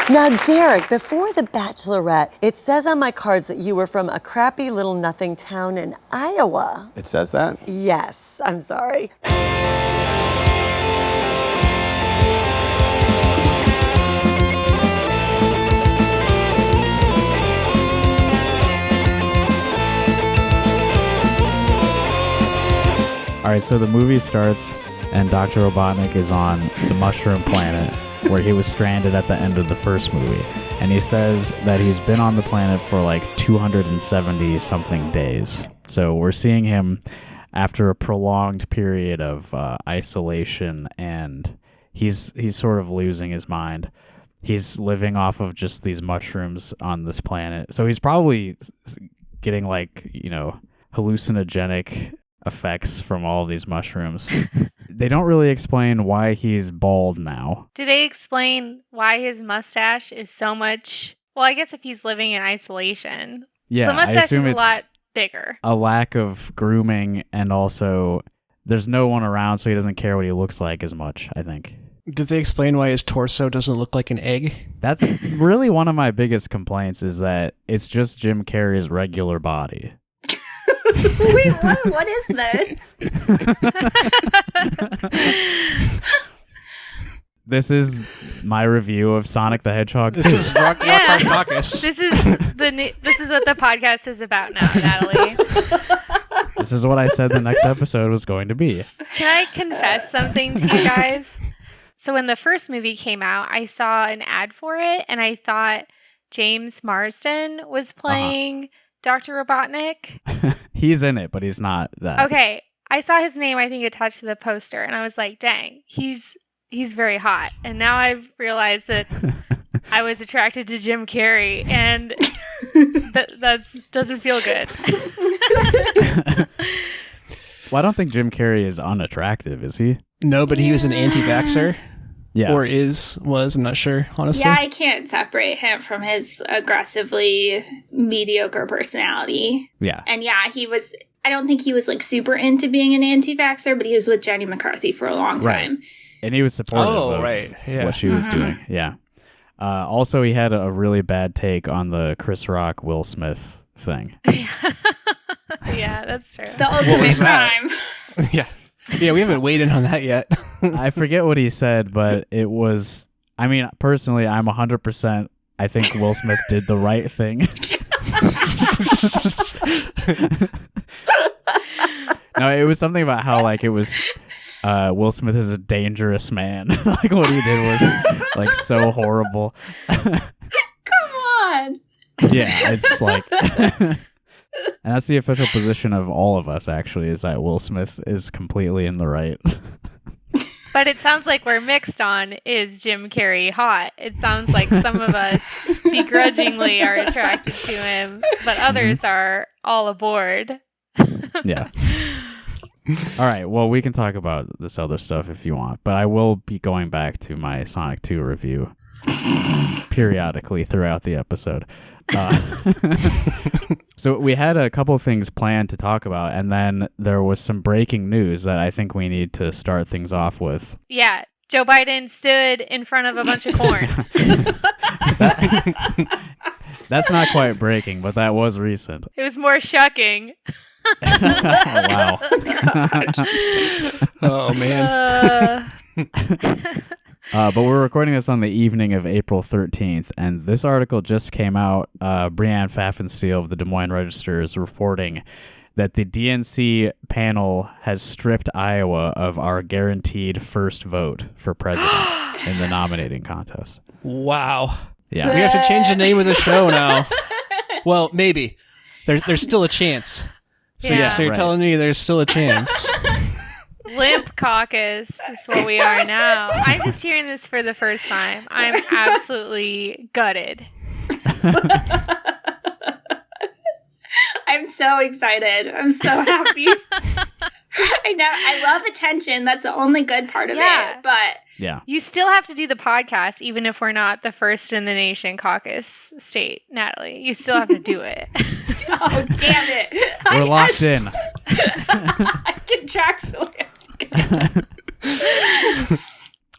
Now, Derek, before The Bachelorette, it says on my cards that you were from a crappy little nothing town in Iowa. It says that? Yes, I'm sorry. All right, so the movie starts and Dr. Robotnik is on the mushroom planet where he was stranded at the end of the first movie. And he says that he's been on the planet for like 270 something days. So we're seeing him after a prolonged period of isolation, and he's sort of losing his mind. He's living off of just these mushrooms on this planet. So he's probably getting like, hallucinogenic effects from all of these mushrooms. They don't really explain why he's bald now. Do they explain why his mustache is so much? Well, I guess if he's living in isolation, yeah, the mustache is a lot bigger. A lack of grooming, and also there's no one around, so he doesn't care what he looks like as much, I think. Did they explain why his torso doesn't look like an egg? That's really one of my biggest complaints, is that it's just Jim Carrey's regular body. Wait, what is this? This is my review of Sonic the Hedgehog 2. This is Rock Caucus. This is what the podcast is about now, Natalie. This is what I said the next episode was going to be. Can I confess something to you guys? So when the first movie came out, I saw an ad for it, and I thought James Marsden was playing Dr. Robotnik. He's in it, but he's not that. Okay. I saw his name, I think, attached to the poster, and I was like, dang, he's very hot. And now I've realized that I was attracted to Jim Carrey, and that doesn't feel good. Well, I don't think Jim Carrey is unattractive, is he? No, but he was an anti-vaxxer. Yeah. Or was, I'm not sure, honestly. Yeah, I can't separate him from his aggressively mediocre personality. Yeah. And yeah, I don't think he was like super into being an anti-vaxxer, but he was with Jenny McCarthy for a long time. Right. And he was supportive of what she was doing. Yeah. Also, he had a really bad take on the Chris Rock, Will Smith thing. Yeah, that's true. The ultimate crime. Yeah. Yeah, we haven't weighed in on that yet. I forget what he said, but it was, I mean, personally, I'm 100%, I think Will Smith did the right thing. No, it was something about how, like, it was, Will Smith is a dangerous man. Like, what he did was, like, so horrible. Come on. Yeah, it's like... And that's the official position of all of us, actually, is that Will Smith is completely in the right. But it sounds like we're mixed on, is Jim Carrey hot? It sounds like some of us begrudgingly are attracted to him, but others are all aboard. Yeah. All right, well, we can talk about this other stuff if you want, but I will be going back to my Sonic 2 review periodically throughout the episode. So we had a couple things planned to talk about, and then there was some breaking news that I think we need to start things off with. Yeah, Joe Biden stood in front of a bunch of corn. That's not quite breaking, but that was recent. It was more shocking. Wow. Oh, man. But we're recording this on the evening of April 13th, and this article just came out. Brianne Pfaffenstiel of the Des Moines Register is reporting that the DNC panel has stripped Iowa of our guaranteed first vote for president in the nominating contest. Wow. Yeah. We have to change the name of the show now. Well, maybe. There's still a chance. So, so you're telling me there's still a chance. Limp Caucus is what we are now. I'm just hearing this for the first time. I'm absolutely gutted. I'm so excited. I'm so happy. I know. I love attention. That's the only good part of it. But yeah, you still have to do the podcast, even if we're not the first in the nation caucus state, Natalie. You still have to do it. Oh, damn it. We're locked in. I contractually.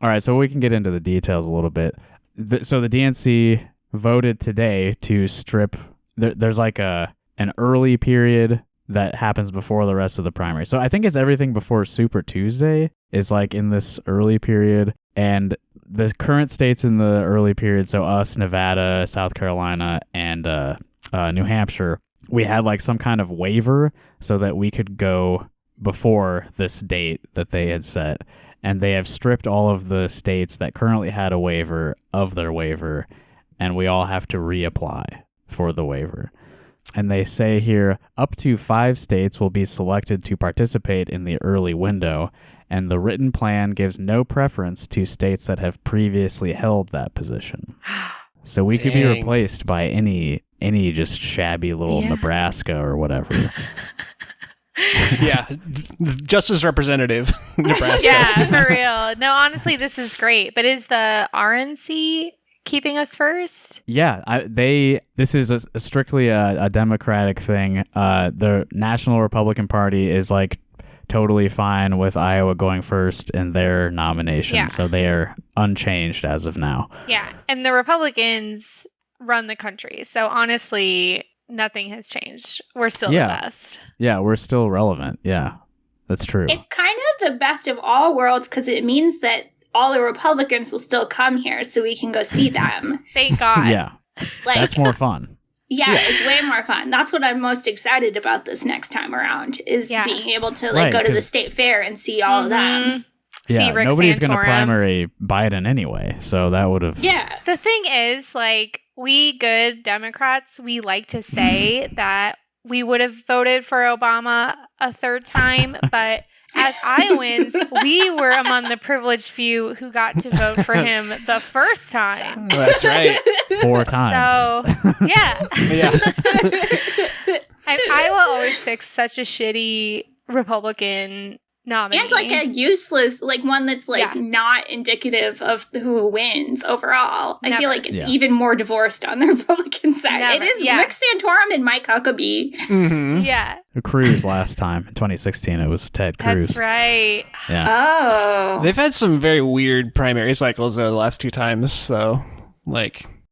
All right, so we can get into the details a little bit. So the DNC voted today to strip. There's like an early period that happens before the rest of the primary. So I think it's everything before Super Tuesday is like in this early period, and the current states in the early period. So us, Nevada, South Carolina, and New Hampshire, we had like some kind of waiver so that we could go before this date that they had set. And they have stripped all of the states that currently had a waiver of their waiver, and we all have to reapply for the waiver. And they say here, up to 5 states will be selected to participate in the early window, and the written plan gives no preference to states that have previously held that position. So we could be replaced by any just shabby little Nebraska or whatever. Yeah, just as representative, Nebraska. Yeah, for real. No, honestly, this is great. But is the RNC keeping us first? Yeah, this is strictly a Democratic thing. The National Republican Party is like totally fine with Iowa going first in their nomination, so they are unchanged as of now. Yeah, and the Republicans run the country, so honestly, nothing has changed. We're still the best. Yeah, we're still relevant. Yeah, that's true. It's kind of the best of all worlds because it means that all the Republicans will still come here so we can go see them. Thank God. Yeah, that's more fun. Yeah, it's way more fun. That's what I'm most excited about this next time around is being able to go to the state fair and see all of them. Yeah, see Rick nobody's going to Santorum. primary Biden anyway, so that would have... Yeah. The thing is, we good Democrats, we like to say that we would have voted for Obama a third time, but as Iowans, we were among the privileged few who got to vote for him the first time. That's right. 4 times. So, yeah. Yeah. Iowa always picks such a shitty Republican nominee. And a useless, one that's not indicative of who wins overall. Never. I feel like it's even more divorced on the Republican side. Never. It is Rick Santorum and Mike Huckabee. Mm-hmm. Yeah. Cruz last time. In 2016, it was Ted Cruz. That's right. Yeah. Oh. They've had some very weird primary cycles the last 2 times, though.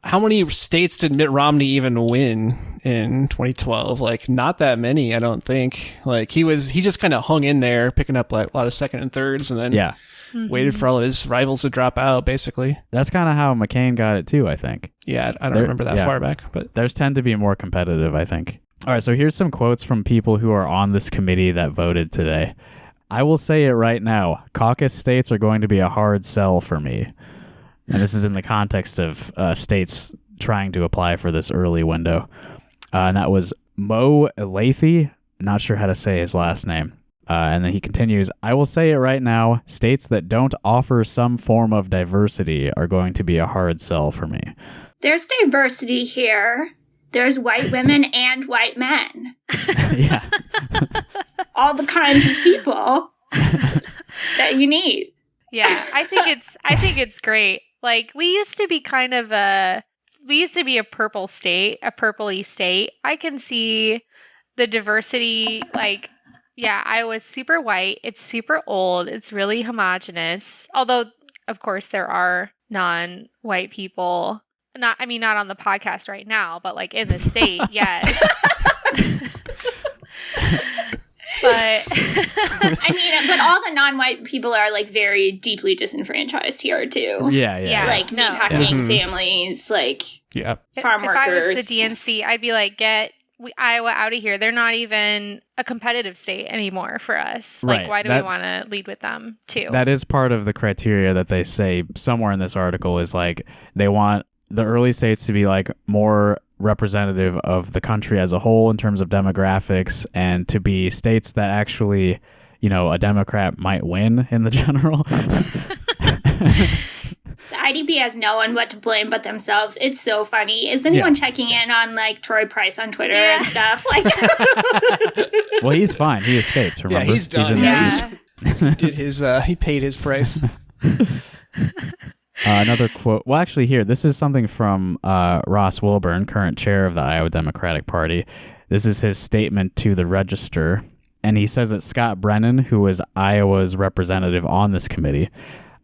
How many states did Mitt Romney even win in 2012? Not that many, I don't think. He just kind of hung in there, picking up a lot of second and thirds, and then waited for all of his rivals to drop out, basically. That's kind of how McCain got it too, I think. Yeah, I don't remember that far back, but theirs tend to be more competitive, I think. All right, so here's some quotes from people who are on this committee that voted today. I will say it right now. Caucus states are going to be a hard sell for me. And this is in the context of states trying to apply for this early window. And that was Mo Elathi. Not sure how to say his last name. And then he continues, I will say it right now. States that don't offer some form of diversity are going to be a hard sell for me. There's diversity here. There's white women and white men. Yeah. All the kinds of people that you need. Yeah, I think it's great. We used to be a purple state, a purpley state. I can see the diversity, Iowa's super white. It's super old. It's really homogenous. Although, of course, there are non-white people. Not on the podcast right now, but in the state, yes. But but all the non-white people are very deeply disanfranchized here too. Yeah. Meatpacking families, farm if workers. I was the DNC, I'd be get Iowa out of here. They're not even a competitive state anymore for us. Right. Why do we want to lead with them too? That is part of the criteria that they say somewhere in this article is they want the early states to be more representative of the country as a whole in terms of demographics, and to be states that actually, a Democrat might win in the general. The IDP has no one but to blame but themselves. It's so funny. Is anyone checking in on Troy Price on Twitter and stuff? Well, he's fine. He escaped. Remember? Yeah, he's done. He did his. He paid his price. Another quote. Well, actually, here, this is something from Ross Wilburn, current chair of the Iowa Democratic Party. This is his statement to the Register. And he says that Scott Brennan, who was Iowa's representative on this committee,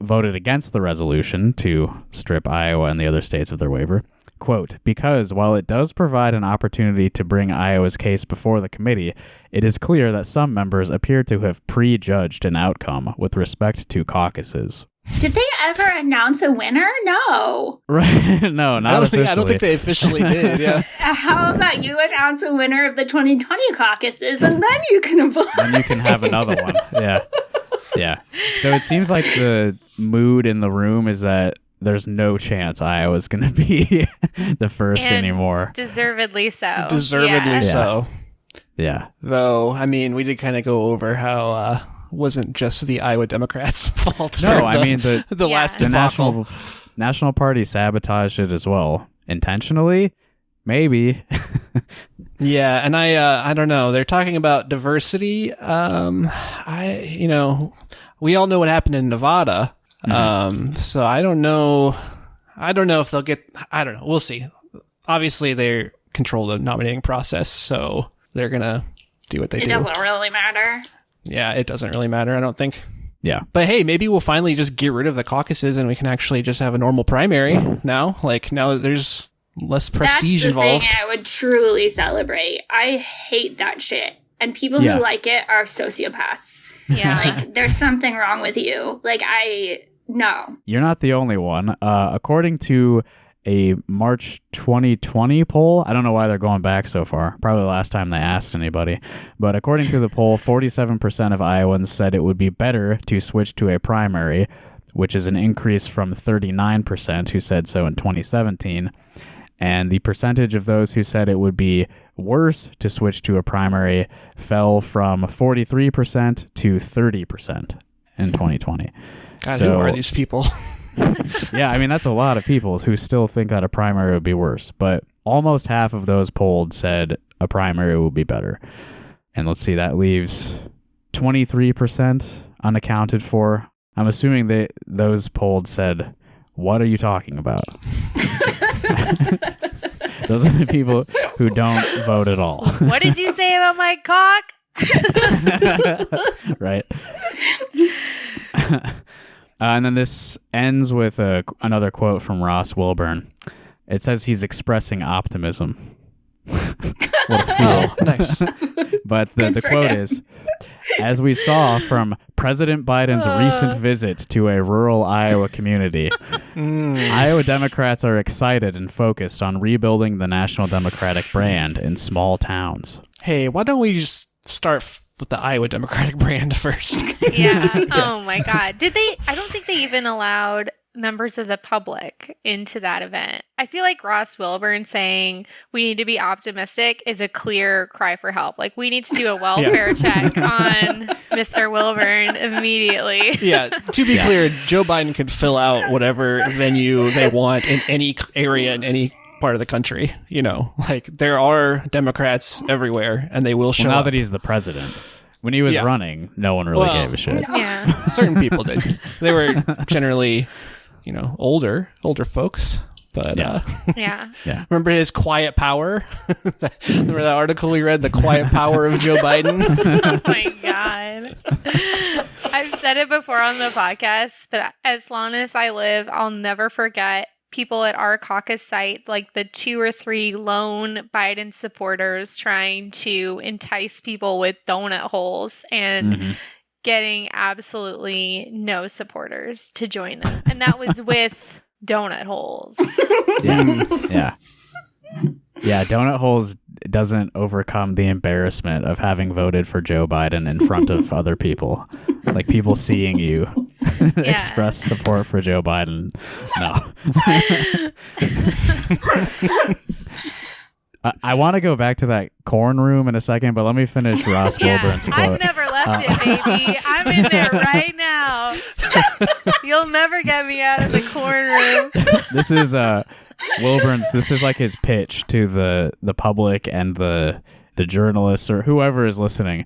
voted against the resolution to strip Iowa and the other states of their waiver. Quote, because while it does provide an opportunity to bring Iowa's case before the committee, it is clear that some members appear to have prejudged an outcome with respect to caucuses. Did they ever announce a winner? No. Right? No, not officially. I don't think they officially did, yeah. How about you announce a winner of the 2020 caucuses and then you can vote? Then you can have another one. Yeah. Yeah. So it seems like the mood in the room is that there's no chance Iowa's going to be the first And anymore. Deservedly so. Deservedly so. Yeah. Though, I mean, we did kind of go over how wasn't just the Iowa Democrats' fault. No, I mean, the last the debacle. National Party sabotaged it as well. Intentionally? Maybe. Yeah, and I don't know. They're talking about diversity. We all know what happened in Nevada. So I don't know if they'll get, I don't know. We'll see. Obviously they control the nominating process, so they're going to do what they do. It doesn't really matter. Yeah, it doesn't really matter, I don't think. Yeah. But hey, maybe we'll finally just get rid of the caucuses and we can actually just have a normal primary now. Like, now that there's less prestige involved. That's the thing I would truly celebrate. I hate that shit. And people who like it are sociopaths. Yeah. Like, there's something wrong with you. Like, no. You're not the only one. According to a March 2020 poll, I don't know why they're going back so far. Probably the last time they asked anybody. But according to the poll, 47% of Iowans said it would be better to switch to a primary, which is an increase from 39% who said so in 2017. And the percentage of those who said it would be worse to switch to a primary fell from 43% to 30% in 2020. God, who are these people? Yeah, I mean, that's a lot of people who still think that a primary would be worse. But almost half of those polled said a primary would be better. And let's see, that leaves 23% unaccounted for. I'm assuming those polled said, what are you talking about? Those are the people who don't vote at all. What did you say about my cock? Right. And then this ends with another quote from Ross Wilburn. It says he's expressing optimism. What a fool. Nice. But the quote is, as we saw from President Biden's recent visit to a rural Iowa community, Iowa Democrats are excited and focused on rebuilding the National Democratic brand in small towns. Hey, why don't we just start with the Iowa Democratic brand first? Yeah. Oh my God. Did they? I don't think they even allowed members of the public into that event. I feel like Ross Wilburn saying we need to be optimistic is a clear cry for help. Like, we need to do a welfare check on Mr. Wilburn immediately. Yeah, to be clear, Joe Biden could fill out whatever venue they want in any area in any part of the country. You know, like, there are Democrats everywhere and they will show now up. that he's the president. When he was running, no one really gave a shit. Yeah. Certain people did. They were generally, older folks. But Yeah. remember his quiet power? Remember that article we read, The Quiet Power of Joe Biden? Oh my God. I've said it before on the podcast, but as long as I live, I'll never forget people at our caucus site, like the 2 or 3 lone Biden supporters trying to entice people with donut holes and getting absolutely no supporters to join them. And that was with donut holes. Yeah. Yeah, donut holes doesn't overcome the embarrassment of having voted for Joe Biden in front of other people. Like, people seeing you express support for Joe Biden. No. I want to go back to that corn room in a second, but let me finish Ross Wilburn's quote. I've never left it, baby. I'm in there right now. You'll never get me out of the corn room. This is Wilburn's. This is like his pitch to the public and the journalists or whoever is listening.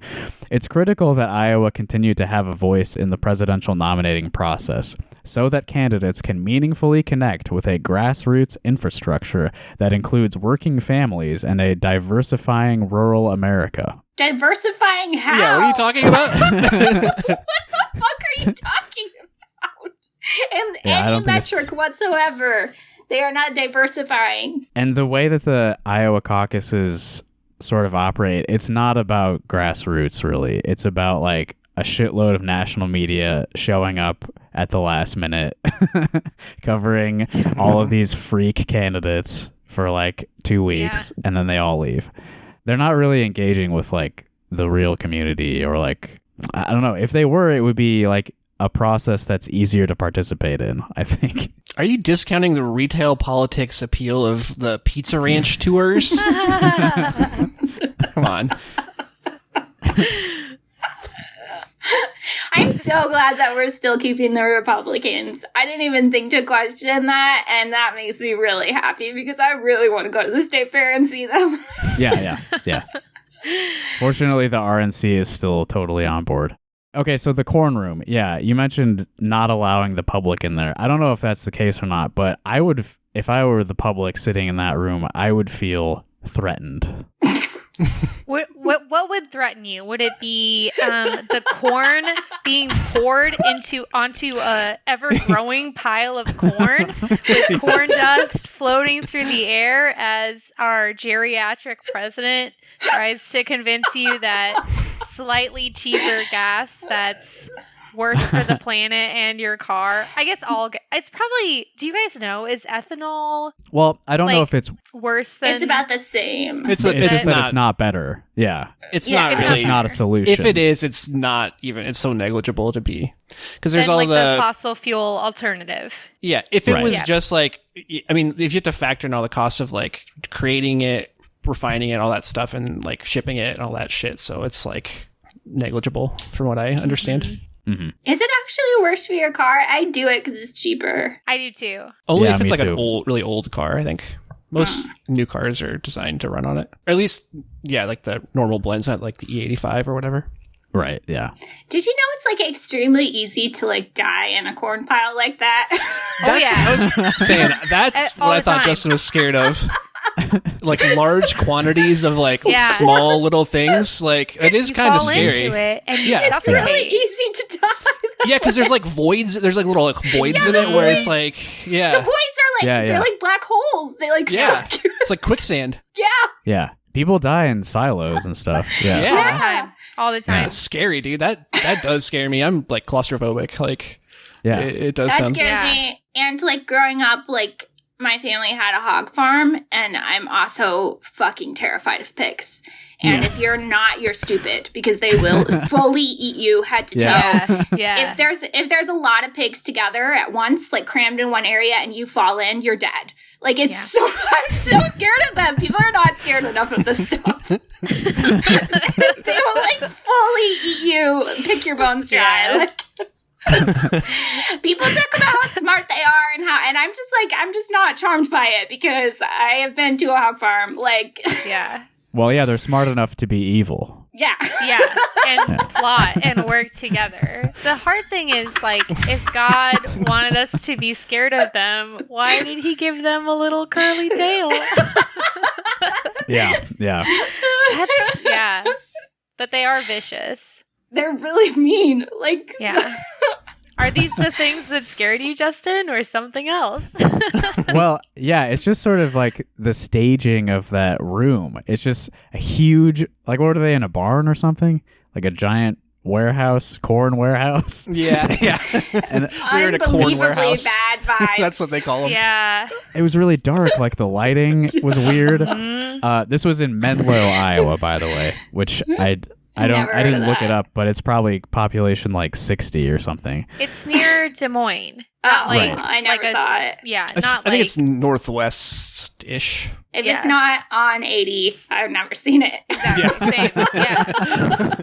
It's critical that Iowa continue to have a voice in the presidential nominating process so that candidates can meaningfully connect with a grassroots infrastructure that includes working families and a diversifying rural America. Diversifying how? Yeah, what are you talking about? What the fuck are you talking about? in Yeah, I any don't think it's- metric whatsoever. They are not diversifying. And the way that the Iowa caucuses sort of operate, it's not about grassroots, really. It's about like a shitload of national media showing up at the last minute, covering all of these freak candidates for like 2 weeks, and then they all leave. They're not really engaging with like the real community, or like, I don't know. If they were, it would be like a process that's easier to participate in, I think. Are you discounting the retail politics appeal of the Pizza Ranch tours? Come on. I'm so glad that we're still keeping the Republicans. I didn't even think to question that, and that makes me really happy because I really want to go to the state fair and see them. Yeah. Fortunately, the RNC is still totally on board. Okay, so the corn room. Yeah, you mentioned not allowing the public in there. I don't know if that's the case or not, but I would, if I were the public sitting in that room, I would feel threatened. What would threaten you? Would it be the corn being poured onto a ever-growing pile of corn with corn dust floating through the air as our geriatric president tries to convince you that slightly cheaper gas that's worse for the planet and your car? I guess it's probably, do you guys know, is ethanol Well, I don't know if it's worse than... It's about the same. just that it's not better. Yeah. It's Yeah, not it's really. It's not a solution. If it is, it's not even. It's so negligible to be, because there's all like the fossil fuel alternative. Yeah, if it Right. was Yeah. just like, I mean, if you have to factor in all the costs of like creating it, refining it, all that stuff, and like shipping it and all that shit, so it's like negligible from what I understand. Mm-hmm. Is it actually worse for your car? I do it because it's cheaper. I do too. Only Yeah, if it's me like too. an old, really old car. I think most new cars are designed to run on it, or at least, yeah, like the normal blends, not like the E85 or whatever. Right, yeah. Did you know it's like extremely easy to like die in a corn pile like that? I was saying that's All what I the thought time. Justin was scared of. Like large quantities of like Yeah. small little things. Like it is You kind of fall scary. into it and you Yeah. It's It's suffocate. really easy to die. Yeah, because there's like voids. There's like little like voids in it where it's like, The yeah, points are like Yeah, they're yeah. like black holes. They like Yeah. suck you. it's like quicksand. Yeah. Yeah. People die in silos and stuff. Yeah. Yeah. All the time. All the time. It's scary, dude. That does scare me. I'm like claustrophobic. Like Yeah. it does That sound. scares me. And like growing up, like my family had a hog farm, and I'm also fucking terrified of pigs. And if you're not, you're stupid because they will fully eat you head to toe. Yeah. Yeah. If there's a lot of pigs together at once, like crammed in one area, and you fall in, you're dead. Like it's so I'm so scared of them. People are not scared enough of this stuff. They will like fully eat you, pick your bones dry. Yeah. Like people talk about how smart they are and I'm just not charmed by it because I have been to a hog farm. Like yeah. Well, yeah, they're smart enough to be evil. yeah. Yeah, and plot and work together. The hard thing is, like, if God wanted us to be scared of them, why did he give them a little curly tail? Yeah. Yeah. But they are vicious. They're really mean. Like Yeah. Are these the things that scared you, Justin, or something else? Well, yeah, it's just sort of like the staging of that room. It's just a huge, like, what are they, in a barn or something? Like a giant warehouse, corn warehouse? Yeah, yeah. And They're in a corn unbelievably warehouse. bad vibes. That's what they call them. Yeah. it was really dark. Like, the lighting was weird. This was in Menlo, Iowa, by the way, which I Never heard didn't of look it that. up, but it's probably population like 60 or something. It's near Des Moines. Oh, Not like, Right. I never like saw it. Yeah, I not think like it's northwest-ish. If Yeah. it's not on 80, I've never seen it. exactly same. Yeah.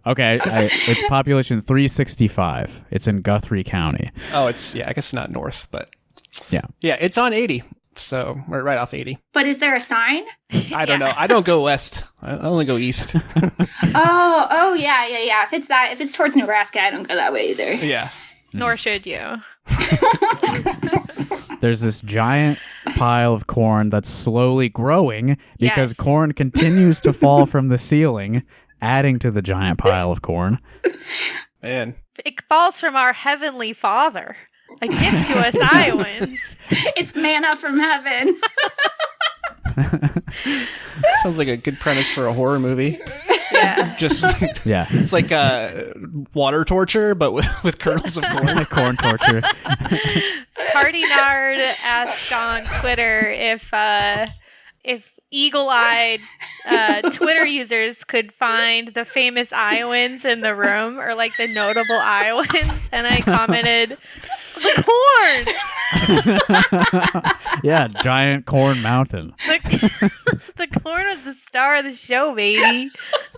Okay, it's population 365. It's in Guthrie County. Oh, it's I guess not north, but Yeah. yeah, it's on 80. So we're right off 80. But is there a sign? I don't know. I don't go west. I only go east. Oh, yeah. If it's towards Nebraska, I don't go that way either. Yeah. Nor should you. There's this giant pile of corn that's slowly growing because Yes. corn continues to fall from the ceiling, adding to the giant pile of corn. Man. It falls from our heavenly Father. A gift to us Iowans. It's manna from heaven. Sounds like a good premise for a horror movie. Yeah. Just Yeah. it's like water torture, but with kernels of corn. Corn torture. Hardy Nard asked on Twitter if eagle-eyed Twitter users could find the famous Iowans in the room, or like the notable Iowans, and I commented, the corn! Yeah, giant corn mountain. The corn was the star of the show, baby.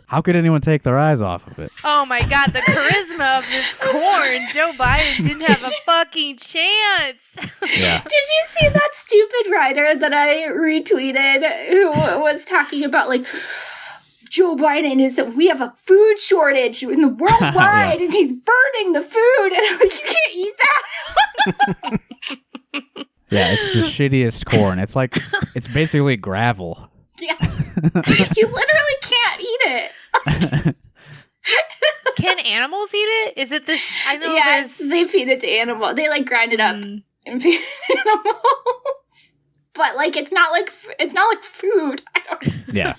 How could anyone take their eyes off of it? Oh my god, the charisma of this corn. Joe Biden didn't have a fucking chance. Yeah. Did you see that stupid writer that I retweeted who was talking about like Joe Biden we have a food shortage in the worldwide and he's burning the food, and I'm like, you can't eat that. Yeah, it's the shittiest corn. It's basically gravel. Yeah. You literally can't eat it. Can animals eat it? Is it this? I know Yes, there's. they feed it to animals. They like grind it up and feed it animals. But like it's not like food. I don't. Yeah.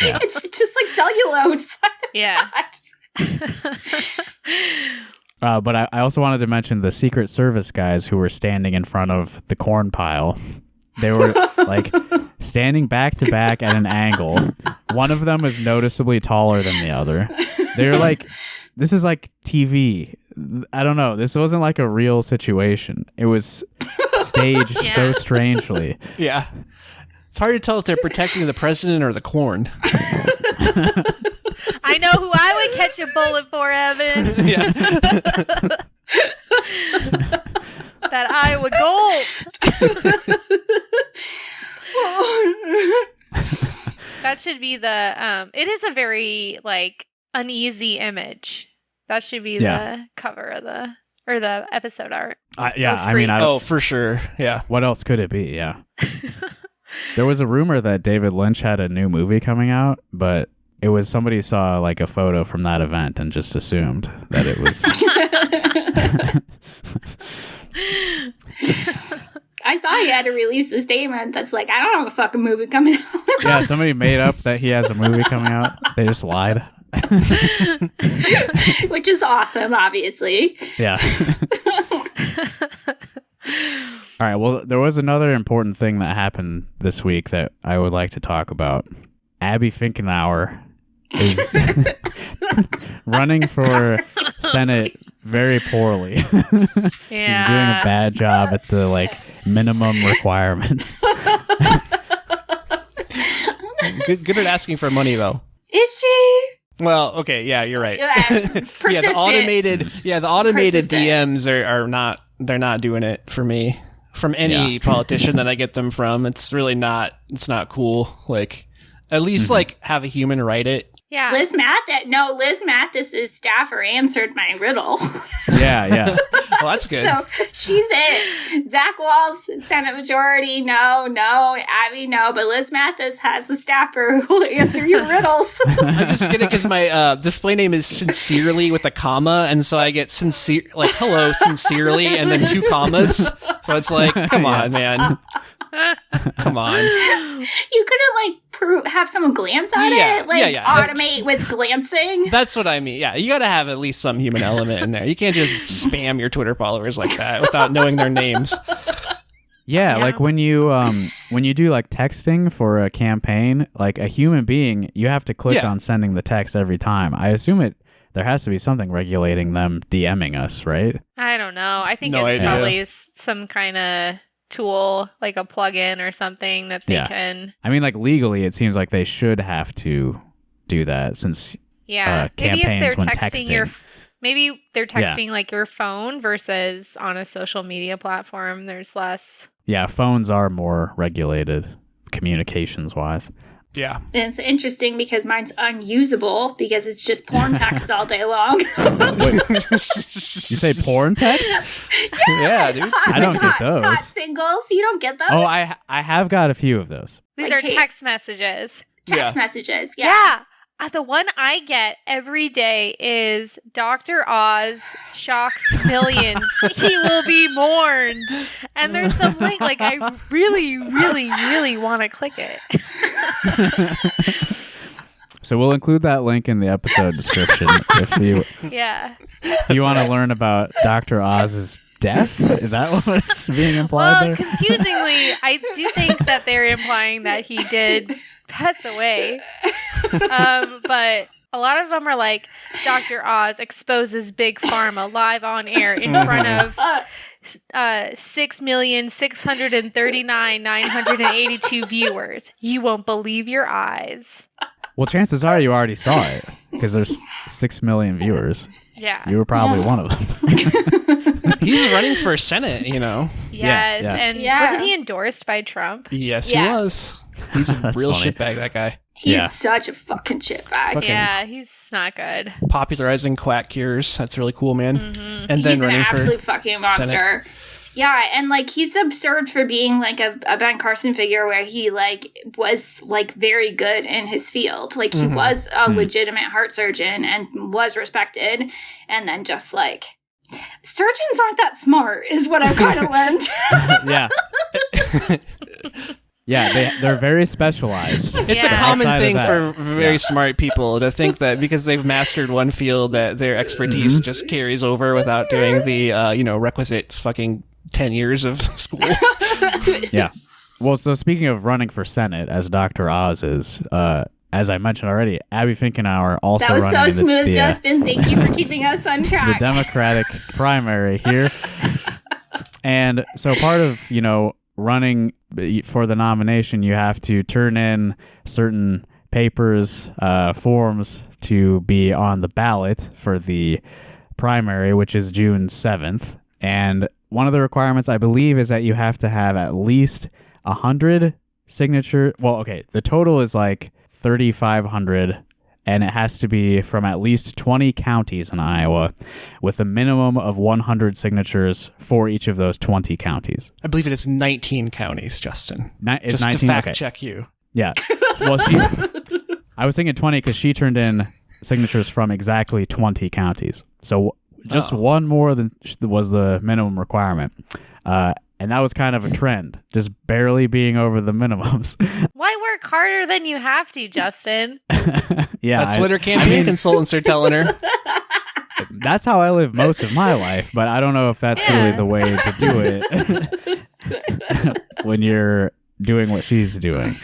Yeah. It's just like cellulose. Yeah. But I also wanted to mention the Secret Service guys who were standing in front of the corn pile. They were like standing back to back at an angle. One of them was noticeably taller than the other. They were like, this is like TV. I don't know. This wasn't like a real situation. It was staged so strangely. Yeah. It's hard to tell if they're protecting the president or the corn. I know who I would catch a bullet for, Evan. Yeah. That Iowa gold. That should be the it is a very like uneasy image. That should be the cover of the episode art. Yeah, I mean, oh, for sure. Yeah. What else could it be? Yeah. There was a rumor that David Lynch had a new movie coming out, but it was somebody saw like a photo from that event and just assumed that it was. I saw he had to release a statement that's like, I don't have a fucking movie coming out. Yeah, somebody made up that he has a movie coming out. They just lied. Which is awesome, obviously. Yeah. All right, well, there was another important thing that happened this week that I would like to talk about. Abby Finkenauer is running for Senate very poorly. She's doing a bad job at the like minimum requirements. Good at asking for money though. Is she? Well, okay, yeah, you're right. Persistent. The automated Persistent. DMs are not, they're not doing it for me. From any politician that I get them from, it's really not, it's not cool. Like, at least like have a human write it. Yeah. Liz Mathis's staffer answered my riddle. Yeah. Well, that's good. So she's it. Zach Walls, Senate Majority, no. Abby, no. But Liz Mathis has a staffer who will answer your riddles. I just get it because my display name is Sincerely with a comma, and so I get sincere, like hello, sincerely, and then 2 commas. So it's like, come on, man. Come on. You couldn't have someone glance at it, automate with glancing. That's what I mean. Yeah, you got to have at least some human element in there. You can't just spam your Twitter followers like that without knowing their names. Yeah, like when you do like texting for a campaign, like a human being, you have to click on sending the text every time. I assume there has to be something regulating them DMing us, right? I don't know. I think No it's idea. probably some kind of tool, like a plugin or something that they can. I mean, like legally, it seems like they should have to do that since Maybe if campaigns they're when texting maybe they're texting like your phone versus on a social media platform. There's less. Yeah, phones are more regulated communications wise. Yeah. And it's interesting because mine's unusable because it's just porn text all day long. You say porn text? Yeah, dude. I don't get those. Hot singles. You don't get those? Oh, I have got a few of those. These Like are text messages. Text messages. Yeah. The one I get every day is Dr. Oz shocks millions. He will be mourned. And there's some link, like, I really, really, really want to click it. So we'll include that link in the episode description if you want to learn about Dr. Oz's death. Is that what's being implied there? Confusingly, I do think that they're implying that he did pass away. But a lot of them are like, Dr. Oz exposes Big Pharma live on air in front of 6,639,982 viewers. You won't believe your eyes. Well, chances are you already saw it because there's 6 million viewers. Yeah. You were probably one of them. He's running for Senate, Yes, Yeah. and wasn't he endorsed by Trump? Yes, Yeah. he was. He's a real funny. shitbag, that guy. He's such a fucking shitbag. Fucking Yeah, he's not good. popularizing quack cures. That's really cool, man. And then He's an running for absolute fucking monster. Senate. Yeah, and like he's absurd for being like a Ben Carson figure where he like was like very good in his field. Like he was a legitimate heart surgeon and was respected, and then just like surgeons aren't that smart is what I've kind of learned. Yeah. Yeah, they're very specialized. It's a Yeah. common Outside of thing that. for very smart people to think that because they've mastered one field that their expertise just carries over without doing the requisite fucking 10 years of school. Yeah. Well, so speaking of running for Senate, as Dr. Oz is, as I mentioned already, Abby Finkenauer also That was running so in smooth, the Justin. Thank you for keeping us on the track. Democratic primary here. And so part of, running for the nomination, you have to turn in certain papers, forms to be on the ballot for the primary, which is June 7th. And one of the requirements, I believe, is that you have to have at least 100 signature. Well, okay, the total is like 3,500, and it has to be from at least 20 counties in Iowa with a minimum of 100 signatures for each of those 20 counties. I believe it is 19 counties, Justin. It's Just 19? to fact Okay. check you. Yeah. Well, I was thinking 20 because she turned in signatures from exactly 20 counties. So just one more than was the minimum requirement. And that was kind of a trend, just barely being over the minimums. Why work harder than you have to, Justin? Yeah, That's what her campaign consultants are telling her. That's how I live most of my life, but I don't know if that's really the way to do it when you're doing what she's doing.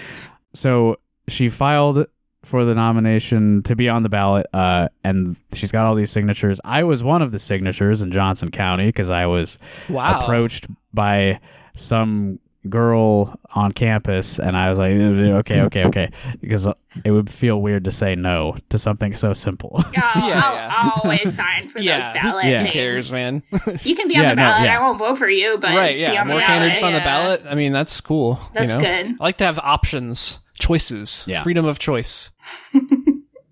So she filed for the nomination to be on the ballot, and she's got all these signatures. I was one of the signatures in Johnson County because I was approached by some girl on campus, and I was like, okay, because it would feel weird to say no to something so simple. I'll always sign for those ballot Who things. cares, man? You can be on the ballot. yeah. I won't vote for you, but Right, be yeah. on the More ballot. candidates on the ballot. I mean, that's cool. That's good. I like to have options, choices, freedom of choice.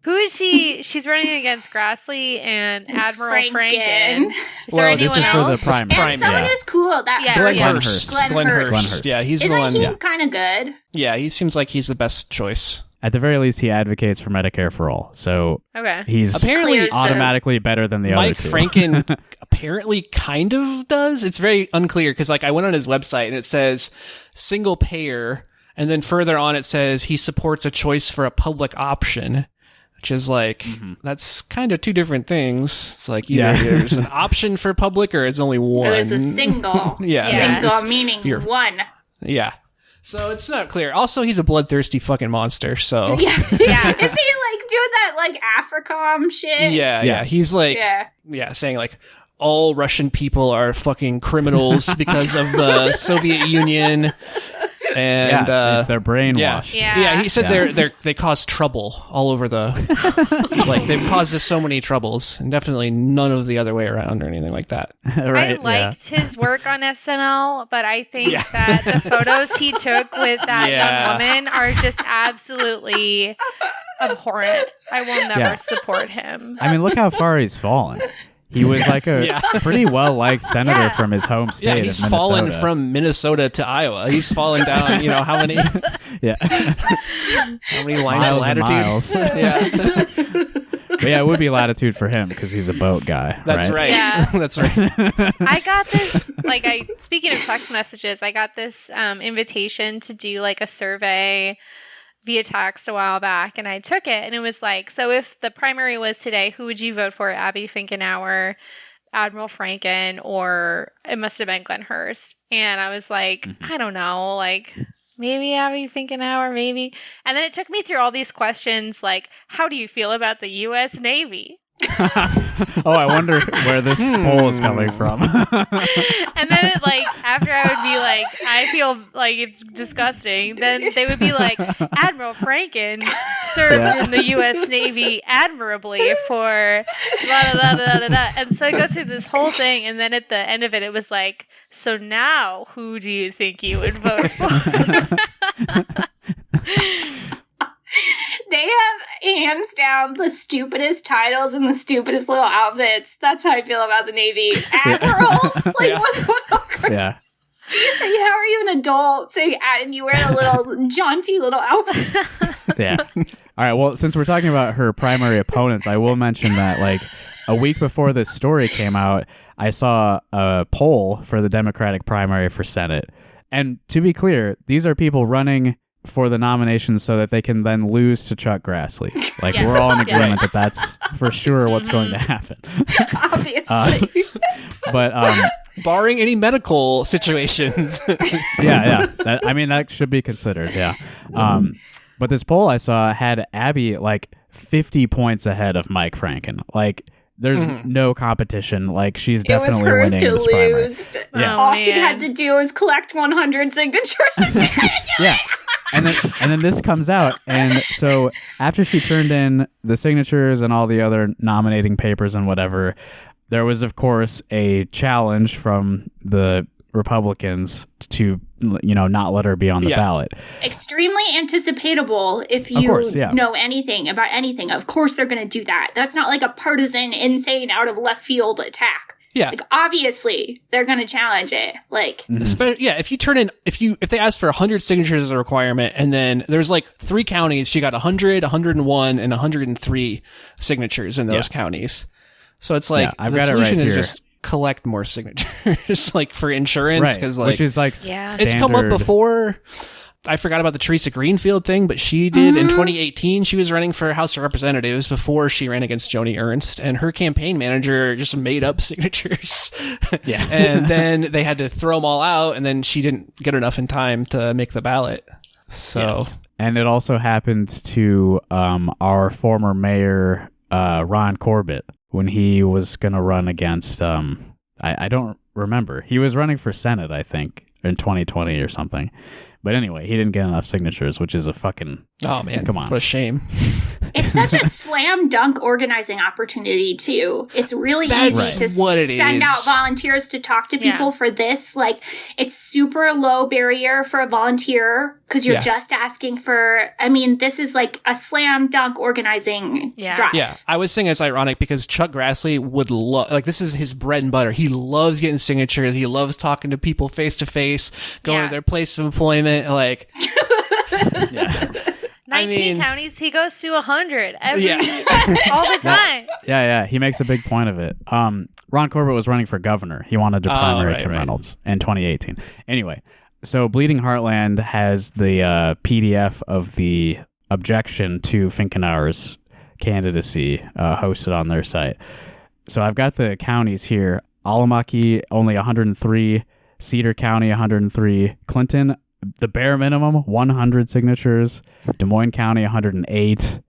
Who is she? She's running against Grassley and Admiral Franken. Is there Well, anyone This is else? for the primary. And someone who's cool. That Yeah. Glenn Yeah. Hurst. Glenn Hurst. Yeah, he's the Isn't one. he kind of good? Yeah, he seems like he's the best choice. At the very least, he advocates for Medicare for all, so Okay. he's Apparently, Clear, so- automatically better than the Mike other two. Franken apparently kind of does. It's very unclear because I went on his website and it says single payer, and then further on it says he supports a choice for a public option, which is like that's kind of two different things. It's like either there's an option for public or it's only one. Or there's a single. Yeah. Single meaning You're- one. Yeah. So it's not clear. Also, he's a bloodthirsty fucking monster. So Yeah. Is he like doing that like Africom shit? yeah. He's like saying like all Russian people are fucking criminals because of the Soviet Union. And if they're brainwashed. Yeah. He said they cause trouble all over the like they've caused us so many troubles, and definitely none of the other way around or anything like that. Right, I liked his work on SNL, but I think that the photos he took with that young woman are just absolutely abhorrent. I will never support him. I mean, look how far he's fallen. He was like a Yeah. pretty well-liked senator Yeah. from his home state Yeah, he's of Minnesota. fallen from Minnesota to Iowa. He's fallen down, how many yeah. how many lines of Miles and latitude? miles. Yeah. But yeah, it would be latitude for him because he's a boat guy. That's right. Yeah. That's right. I got this, speaking of text messages, I got this invitation to do like a survey via text a while back, and I took it, and it was like, so if the primary was today, who would you vote for? Abby Finkenauer, Admiral Franken, or it must have been Glenn Hurst. And I was like, I don't know, like maybe Abby Finkenauer, maybe. And then it took me through all these questions like, how do you feel about the U.S. Navy? Oh, I wonder where this poll is coming from. And then it, like, after I would be like, I feel like it's disgusting, then they would be like, Admiral Franken served in the U.S. Navy admirably for da da da da da da. And so it goes through this whole thing, and then at the end of it, it was like, so now who do you think you would vote for? They have hands down the stupidest titles and the stupidest little outfits. That's how I feel about the Navy. Admiral? Like, what? Yeah. How are you an adult? And you wear a little jaunty little outfit. Yeah. All right. Well, since we're talking about her primary opponents, I will mention that like a week before this story came out, I saw a poll for the Democratic primary for Senate. And to be clear, these are people running for the nominations so that they can then lose to Chuck Grassley. Like, we're all in agreement that that's for sure what's going to happen. Obviously. But Barring any medical situations. yeah. That should be considered. Yeah. But this poll I saw had Abby like 50 points ahead of Mike Franken. Like, there's no competition. Like, she's definitely it was hers winning to this primary. lose. Yeah. All she had to do was collect 100 signatures. And she couldn't do Yeah. it. And then this comes out, and so after she turned in the signatures and all the other nominating papers and whatever, there was of course a challenge from the Republicans to not let her be on the ballot. Extremely anticipatable if you know anything about anything. Of course they're going to do that. That's not like a partisan, insane, out of left field attack. Yeah. Like, obviously they're going to challenge it. Like, if you turn in, if they ask for 100 signatures as a requirement, and then there's like 3 counties, she got 100, 101, and 103 signatures in those counties. So it's like, I've the got it solution right is here. just collect more signatures, like for insurance, because like, which is like it's come up before. I forgot about the Teresa Greenfield thing, but she did in 2018. She was running for House of Representatives before she ran against Joni Ernst, and her campaign manager just made up signatures. Yeah. And then they had to throw them all out, and then she didn't get enough in time to make the ballot. So, and it also happened to our former mayor, Ron Corbett, when he was going to run against, I don't remember. He was running for Senate, I think, in 2020 or something. But anyway, he didn't get enough signatures, which is a fucking... Oh, man. Come on. What a shame. it's such a slam dunk organizing opportunity, too. It's really easy to send out volunteers to talk to people for this. Like, it's super low barrier for a volunteer because you're just asking for... I mean, this is like a slam dunk organizing drive. Yeah, I was saying it's ironic because Chuck Grassley would love... Like, this is his bread and butter. He loves getting signatures. He loves talking to people face to face, going to their place of employment. Like, 19 counties, he goes to 100 all the time. Yeah, he makes a big point of it. Ron Corbett was running for governor. He wanted to primary Kim Reynolds in 2018. Anyway, so Bleeding Heartland has the PDF of the objection to Finkenauer's candidacy hosted on their site. So I've got the counties here. Alamaki, only 103. Cedar County, 103. Clinton, the bare minimum, 100 signatures. Des Moines County, 108.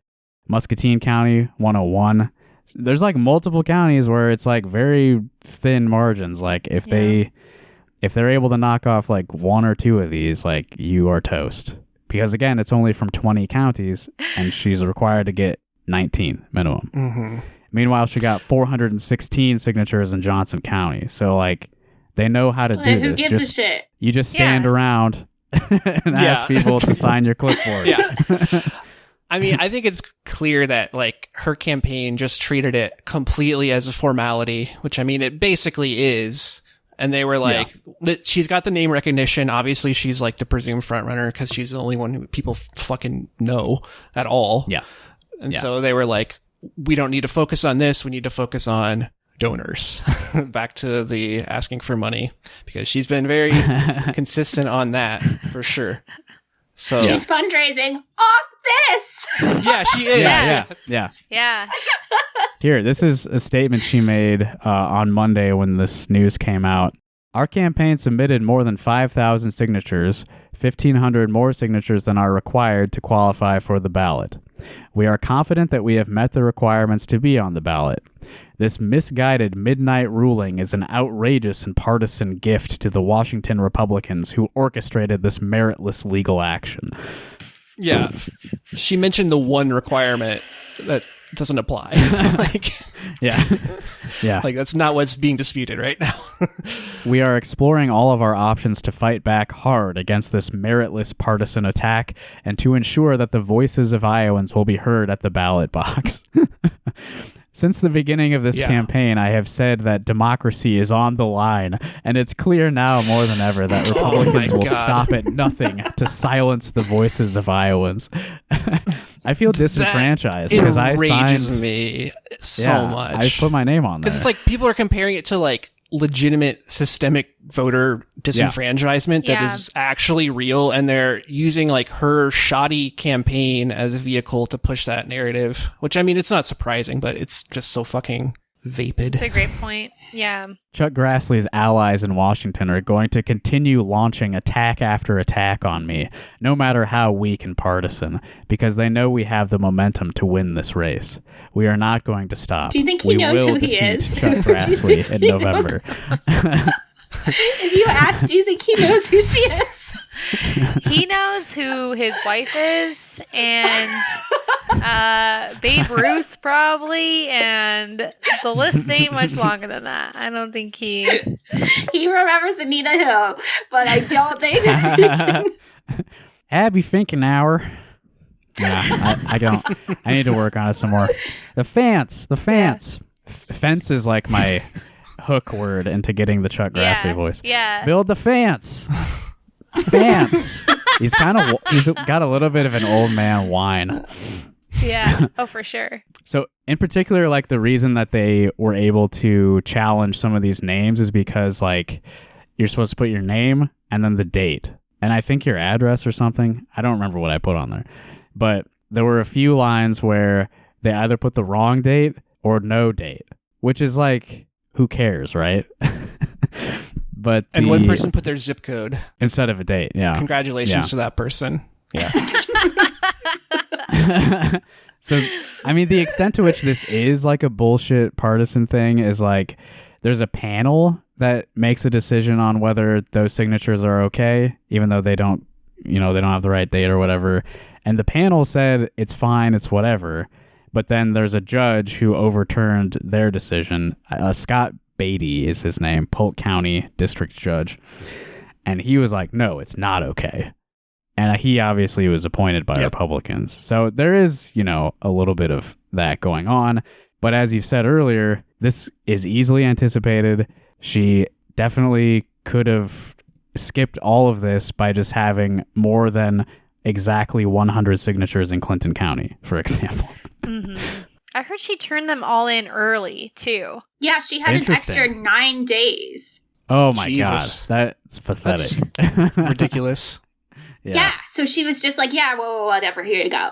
Muscatine County, 101. There's like multiple counties where it's like very thin margins. Like if they're able to knock off like 1 or 2 of these, like you are toast. Because again, it's only from 20 counties and she's required to get 19 minimum. Mm-hmm. Meanwhile, she got 416 signatures in Johnson County. So like they know how to do this. Who gives a shit? You just stand around and ask people to sign your clipboard. Yeah. I mean, I think it's clear that like her campaign just treated it completely as a formality, which I mean, it basically is. And they were like, that she's got the name recognition. Obviously, she's like the presumed front runner because she's the only one who people fucking know at all. Yeah. And so they were like, we don't need to focus on this. We need to focus on donors. Back to the asking for money, because she's been very consistent on that for sure. So she's fundraising off this. Yeah, she is. Yeah. Here, this is a statement she made on Monday when this news came out. Our campaign submitted more than 5,000 signatures, 1,500 more signatures than are required to qualify for the ballot. We are confident that we have met the requirements to be on the ballot. This misguided midnight ruling is an outrageous and partisan gift to the Washington Republicans who orchestrated this meritless legal action. Yeah. She mentioned the one requirement that doesn't apply. Like that's not what's being disputed right now. We are exploring all of our options to fight back hard against this meritless partisan attack and to ensure that the voices of Iowans will be heard at the ballot box. Since the beginning of this campaign, I have said that democracy is on the line, and it's clear now more than ever that Republicans will stop at nothing to silence the voices of Iowans. I feel disenfranchised because I signed me so much. I put my name on there because it's like people are comparing it to like legitimate systemic voter disenfranchisement that is actually real, and they're using like her shoddy campaign as a vehicle to push that narrative, which I mean, it's not surprising, but it's just so fucking vapid. It's a great point. Yeah. Chuck Grassley's allies in Washington are going to continue launching attack after attack on me, no matter how weak and partisan, because they know we have the momentum to win this race. We are not going to stop. Do you think he knows who he is? Chuck Grassley in November. If you ask, do you think he knows who she is? He knows who his wife is, and Babe Ruth probably, and the list ain't much longer than that. I don't think he remembers Anita Hill, but I don't think Abby Finkenauer. Nah, I don't. I need to work on it some more. The fence. Fence is like my hook word into getting the Chuck Grassley voice. Yeah. Build the fence. Fence. He's got a little bit of an old man whine. Yeah. Oh, for sure. So in particular, like the reason that they were able to challenge some of these names is because like you're supposed to put your name and then the date. And I think your address or something. I don't remember what I put on there. But there were a few lines where they either put the wrong date or no date, which is like, who cares, right? And one person put their zip code instead of a date. Yeah. Congratulations to that person. Yeah. So, I mean, the extent to which this is like a bullshit partisan thing is like there's a panel that makes a decision on whether those signatures are okay, even though they don't have the right date or whatever. And the panel said it's fine, it's whatever. But then there's a judge who overturned their decision. Scott Beatty is his name, Polk County District Judge. And he was like, no, it's not okay. And he obviously was appointed by Republicans. So there is, a little bit of that going on. But as you've said earlier, this is easily anticipated. She definitely could have skipped all of this by just having more than exactly 100 signatures in Clinton County, for example. Mm-hmm. I heard she turned them all in early, too. Yeah, she had an extra 9 days. Oh my God. That's pathetic. That's ridiculous. Yeah, so she was just like, whatever, here you go.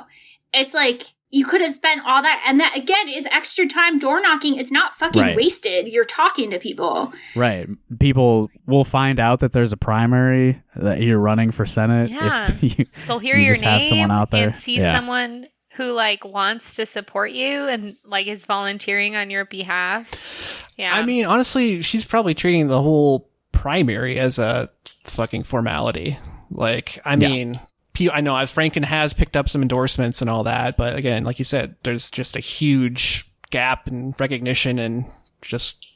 It's like, you could have spent all that, and that, again, is extra time door knocking. It's not fucking wasted. You're talking to people. Right. People will find out that there's a primary, that you're running for Senate. Yeah. They'll hear your name and see someone who, like, wants to support you and, like, is volunteering on your behalf. Yeah. I mean, honestly, she's probably treating the whole primary as a fucking formality. Like, I mean, I know Franken has picked up some endorsements and all that, but again, like you said, there's just a huge gap in recognition and just,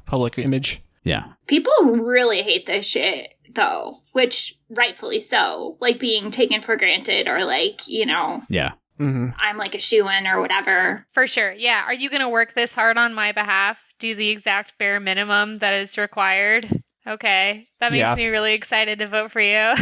public image. Yeah. People really hate this shit, though, which rightfully so, like being taken for granted or like, Yeah. I'm like a shoo-in or whatever. For sure. Yeah. Are you going to work this hard on my behalf? Do the exact bare minimum that is required? Okay. That makes me really excited to vote for you.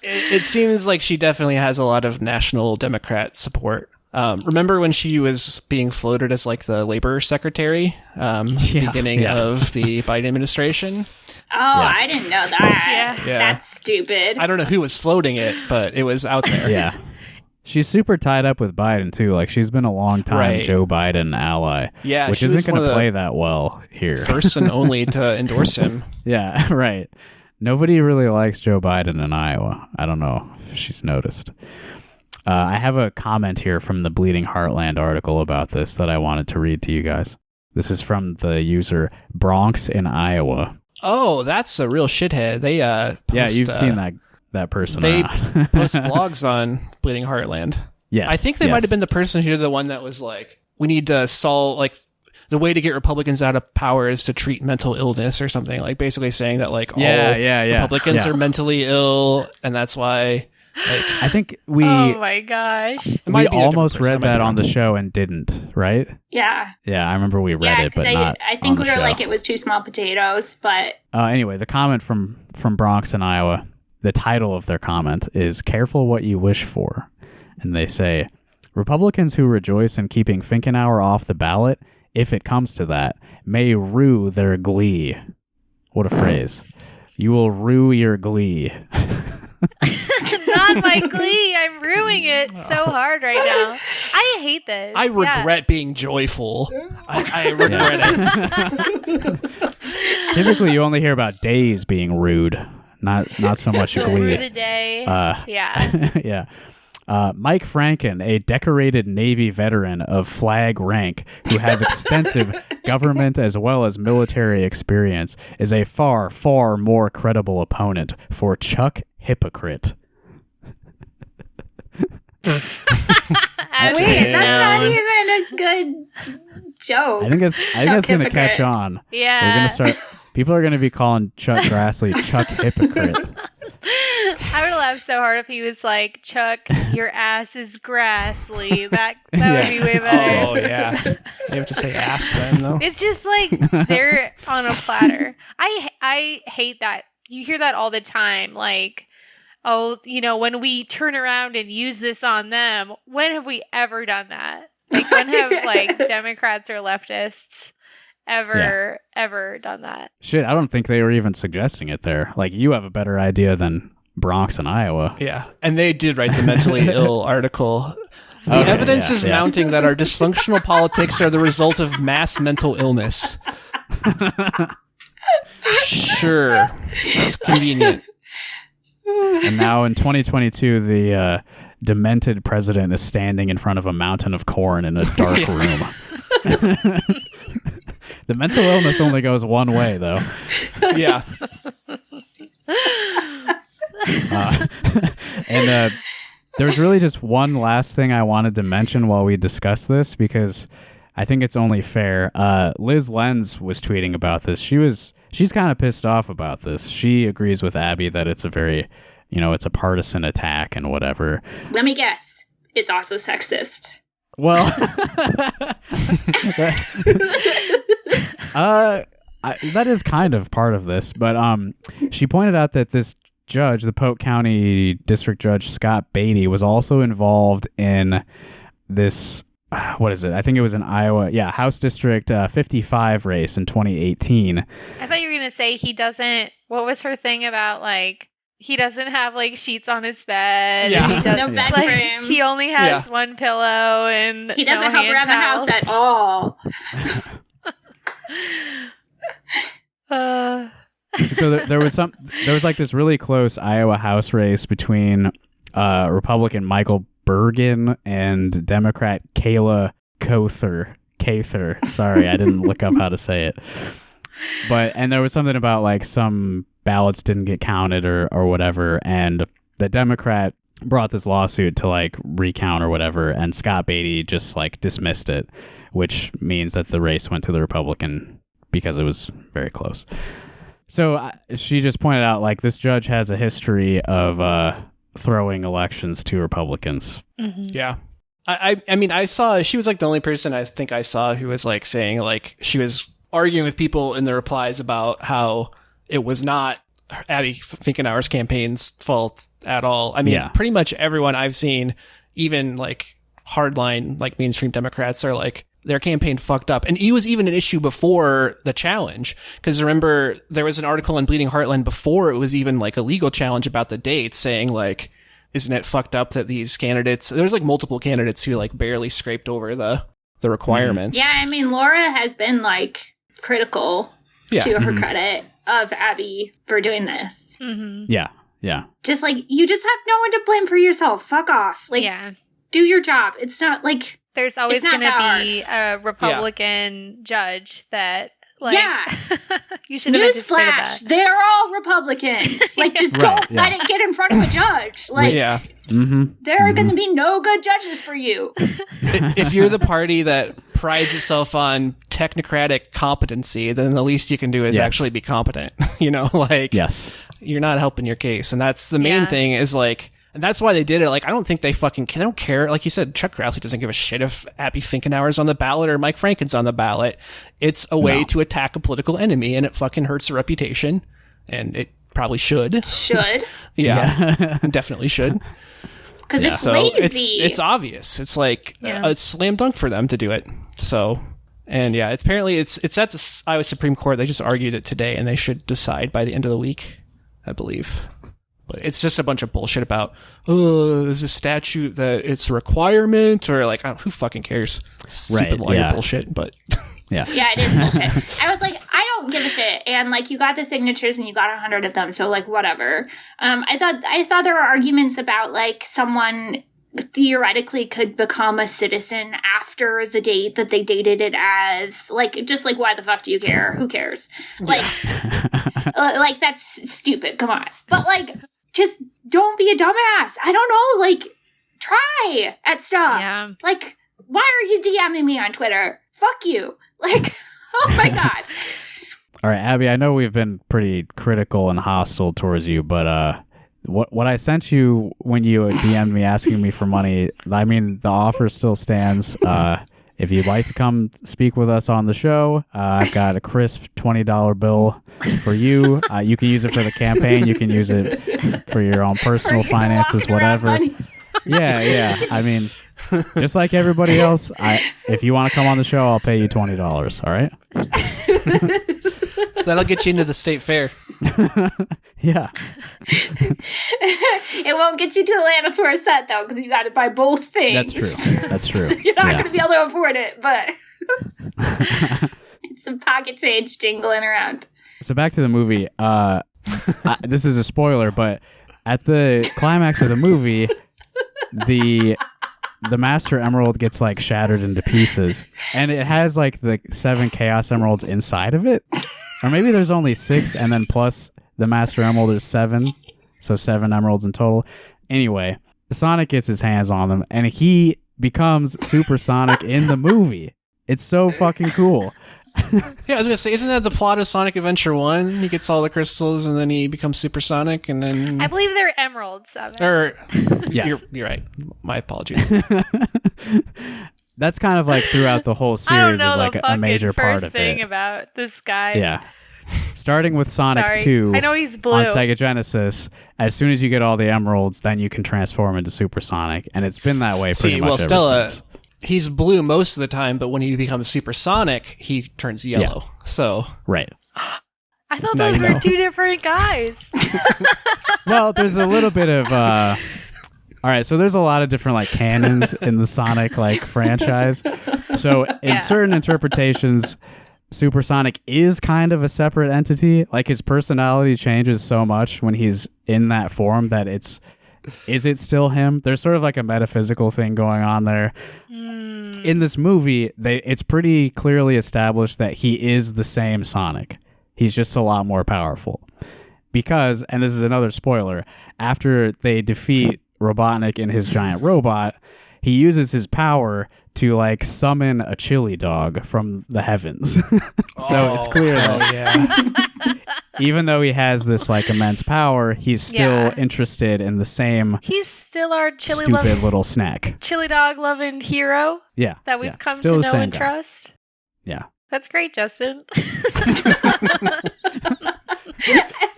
It seems like she definitely has a lot of national Democrat support. Remember when she was being floated as like the labor secretary beginning of the Biden administration? Oh, I didn't know that. Yeah. That's stupid. I don't know who was floating it, but it was out there. Yeah. She's super tied up with Biden, too. Like, she's been a long time Joe Biden ally. Yeah, which she isn't was going one to of play the that well here. First and only to endorse him. Yeah, right. Nobody really likes Joe Biden in Iowa. I don't know if she's noticed. I have a comment here from the Bleeding Heartland article about this that I wanted to read to you guys. This is from the user Bronx in Iowa. Oh, that's a real shithead. They post, you've seen that person. They post blogs on Bleeding Heartland. Yes, I think they might have been the person here, the one that was like, we need to solve, like, the way to get Republicans out of power is to treat mental illness or something. Like, basically saying that, like, all Republicans are mentally ill, and that's why. Like, I think we. Oh my gosh! We almost read that on the show and didn't, right? Yeah. Yeah, I remember we read it, but not. I think on we the were show. like, it was too small potatoes, but. Anyway, the comment from Bronx in Iowa. The title of their comment is "Careful What You Wish For," and they say, "Republicans who rejoice in keeping Finkenauer off the ballot, if it comes to that, may rue their glee." What a phrase! You will rue your glee. Not my glee. I'm ruining it so hard right now. I hate this. I regret being joyful. I regret it. Typically, you only hear about days being rude, not so much glee. Rue the day. Yeah. Mike Franken, a decorated Navy veteran of flag rank who has extensive government as well as military experience, is a far, far more credible opponent for Chuck Hypocrite. Wait, that's not even a good joke. I think it's going to catch on. Yeah. We're going to start. People are going to be calling Chuck Grassley Chuck Hypocrite. I would laugh so hard if he was like, Chuck, your ass is Grassley. That would be way better. Oh, yeah. You have to say ass then, though. It's just like they're on a platter. I hate that. You hear that all the time. Like, oh, when we turn around and use this on them, when have we ever done that? Like, when have like Democrats or leftists ever done that? Shit, I don't think they were even suggesting it there. Like, you have a better idea than Bronx in Iowa. Yeah, and they did write the mentally ill article. The evidence is mounting that our dysfunctional politics are the result of mass mental illness. Sure, that's convenient. And now in 2022, the demented president is standing in front of a mountain of corn in a dark room. The mental illness only goes one way, though. Yeah. And there's really just one last thing I wanted to mention while we discuss this, because I think it's only fair. Liz Lenz was tweeting about this. She's kind of pissed off about this. She agrees with Abby that it's a very, it's a partisan attack and whatever. Let me guess. It's also sexist. Well, that is kind of part of this, but she pointed out that this judge, the Polk County District Judge Scott Beatty, was also involved in this. What is it? I think it was in Iowa. Yeah, House District 55 race in 2018. I thought you were gonna say he doesn't. What was her thing about like? He doesn't have like sheets on his bed. Yeah. No bed frame. He only has one pillow and he doesn't no help around towels. the house at all. So there was like this really close Iowa House race between Republican Michael Bergen and Democrat Kayla Cather. Sorry, I didn't look up how to say it. And there was something about like some ballots didn't get counted or whatever, and the Democrat brought this lawsuit to like recount or whatever, and Scott Beatty just like dismissed it, which means that the race went to the Republican because it was very close. So she just pointed out like this judge has a history of throwing elections to Republicans. Mm-hmm. Yeah. I mean, I saw, she was like the only person I think I saw who was like saying, like, she was arguing with people in the replies about how it was not Abby Finkenauer's campaign's fault at all. I mean, pretty much everyone I've seen, even like hardline, like mainstream Democrats, are like, their campaign fucked up. And it was even an issue before the challenge. Because remember, there was an article in Bleeding Heartland before it was even like a legal challenge about the dates, saying like, isn't it fucked up that these candidates, there's like multiple candidates who like barely scraped over the requirements. Yeah, I mean, Laura has been like critical to her credit of Abby for doing this. Yeah. Just like, you just have no one to blame for yourself. Fuck off. Like, do your job. It's not like, there's always going to be a Republican judge that, like, you should have anticipated that. They're all Republicans. Like, just don't let it get in front of a judge. Like, there are going to be no good judges for you. If you're the party that prides itself on technocratic competency, then the least you can do is actually be competent. You know, like, you're not helping your case. And that's the main thing is like, and that's why they did it. Like, I don't think they don't care. Like you said, Chuck Grassley doesn't give a shit if Abby Finkenauer's on the ballot or Mike Franken's on the ballot. It's a way to attack a political enemy, and it fucking hurts the reputation. And it probably should. Definitely should. Because it's lazy. It's obvious. It's like a slam dunk for them to do it. So, and it's apparently it's at the Iowa Supreme Court. They just argued it today, and they should decide by the end of the week, I believe. But it's just a bunch of bullshit about, there's a statute that it's a requirement, or like, who fucking cares? Stupid lawyer bullshit, but... Yeah, it is bullshit. I was like, I don't give a shit. And like, you got the signatures and you got 100 of them, so like, whatever. I saw there were arguments about like someone theoretically could become a citizen after the date that they dated it as. Like, just like, why the fuck do you care? Who cares? Like, like that's stupid. Come on. But like, just don't be a dumbass. I don't know. Like, try at stuff. Yeah. Like, why are you DMing me on Twitter? Fuck you. Like, oh my God. All right, Abby, I know we've been pretty critical and hostile towards you, but what I sent you when you DM'd me asking me for money, I mean, the offer still stands. If you'd like to come speak with us on the show, I've got a crisp $20 bill for you. You can use it for the campaign. You can use it for your own personal finances, whatever. Yeah. I mean, just like everybody else, if you want to come on the show, I'll pay you $20. All right? That'll get you into the state fair. Yeah. It won't get you to Atlantis for a set, though, because you got to buy both things. That's true. So you're not going to be able to afford it, but it's some pocket change jingling around. So back to the movie. This is a spoiler, but at the climax of the movie, the Master Emerald gets like shattered into pieces, and it has like the 7 Chaos Emeralds inside of it. Or maybe there's only 6, and then plus the Master Emerald is 7. So 7 emeralds in total. Anyway, Sonic gets his hands on them, and he becomes Super Sonic in the movie. It's so fucking cool. Yeah, I was gonna say, isn't that the plot of Sonic Adventure 1? He gets all the crystals, and then he becomes Super Sonic, and then... I believe they're emeralds. You're right. My apologies. That's kind of like throughout the whole series. I don't know is like a major part of it. First thing about this guy. Yeah. Starting with Sonic 2. I know he's blue. On Sega Genesis, as soon as you get all the emeralds, then you can transform into Super Sonic. And it's been that way pretty much ever since. He's blue most of the time, but when he becomes Super Sonic, he turns yellow. Yeah. So right. I thought those were 2 different guys. Well, there's a little bit of... All right, so there's a lot of different like canons in the Sonic like franchise. So in certain interpretations, Super Sonic is kind of a separate entity. Like his personality changes so much when he's in that form that is it still him? There's sort of like a metaphysical thing going on there. In this movie, it's pretty clearly established that he is the same Sonic. He's just a lot more powerful. Because, and this is another spoiler, after they defeat Robotnik and his giant robot, he uses his power to like summon a chili dog from the heavens. So it's clear that even though he has this like immense power, he's still interested in the same He's still our chili stupid little snack. chili dog loving hero Yeah. that we've come Still to the know same and guy. trust. Yeah. That's great, Justin.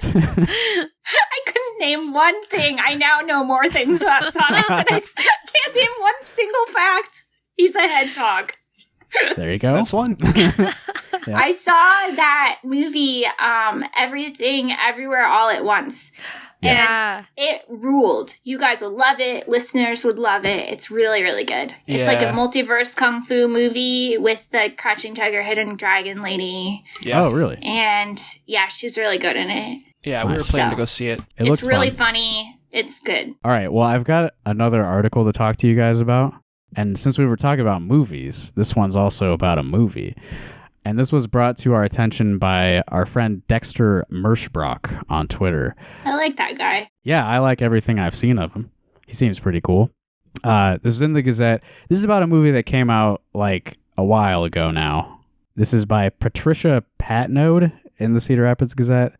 I couldn't name one thing. I now know more things about Sonic, but I can't name one single fact. He's a hedgehog. There you go. That's one. Yeah. I saw that movie, Everything, Everywhere, All at Once. Yeah. And it ruled. You guys would love it. Listeners would love it. It's really, really good. It's like a multiverse kung fu movie with the Crouching Tiger, Hidden Dragon lady. Yeah. Oh, really? And yeah, she's really good in it. Yeah, we were Nice. planning to So, go see it. It looks it's really fun. funny. It's good. All right. Well, I've got another article to talk to you guys about. And since we were talking about movies, this one's also about a movie. And this was brought to our attention by our friend Dexter Merschbrock on Twitter. I like that guy. Yeah, I like everything I've seen of him. He seems pretty cool. This is in the Gazette. This is about a movie that came out like a while ago now. This is by Patricia Patnode in the Cedar Rapids Gazette.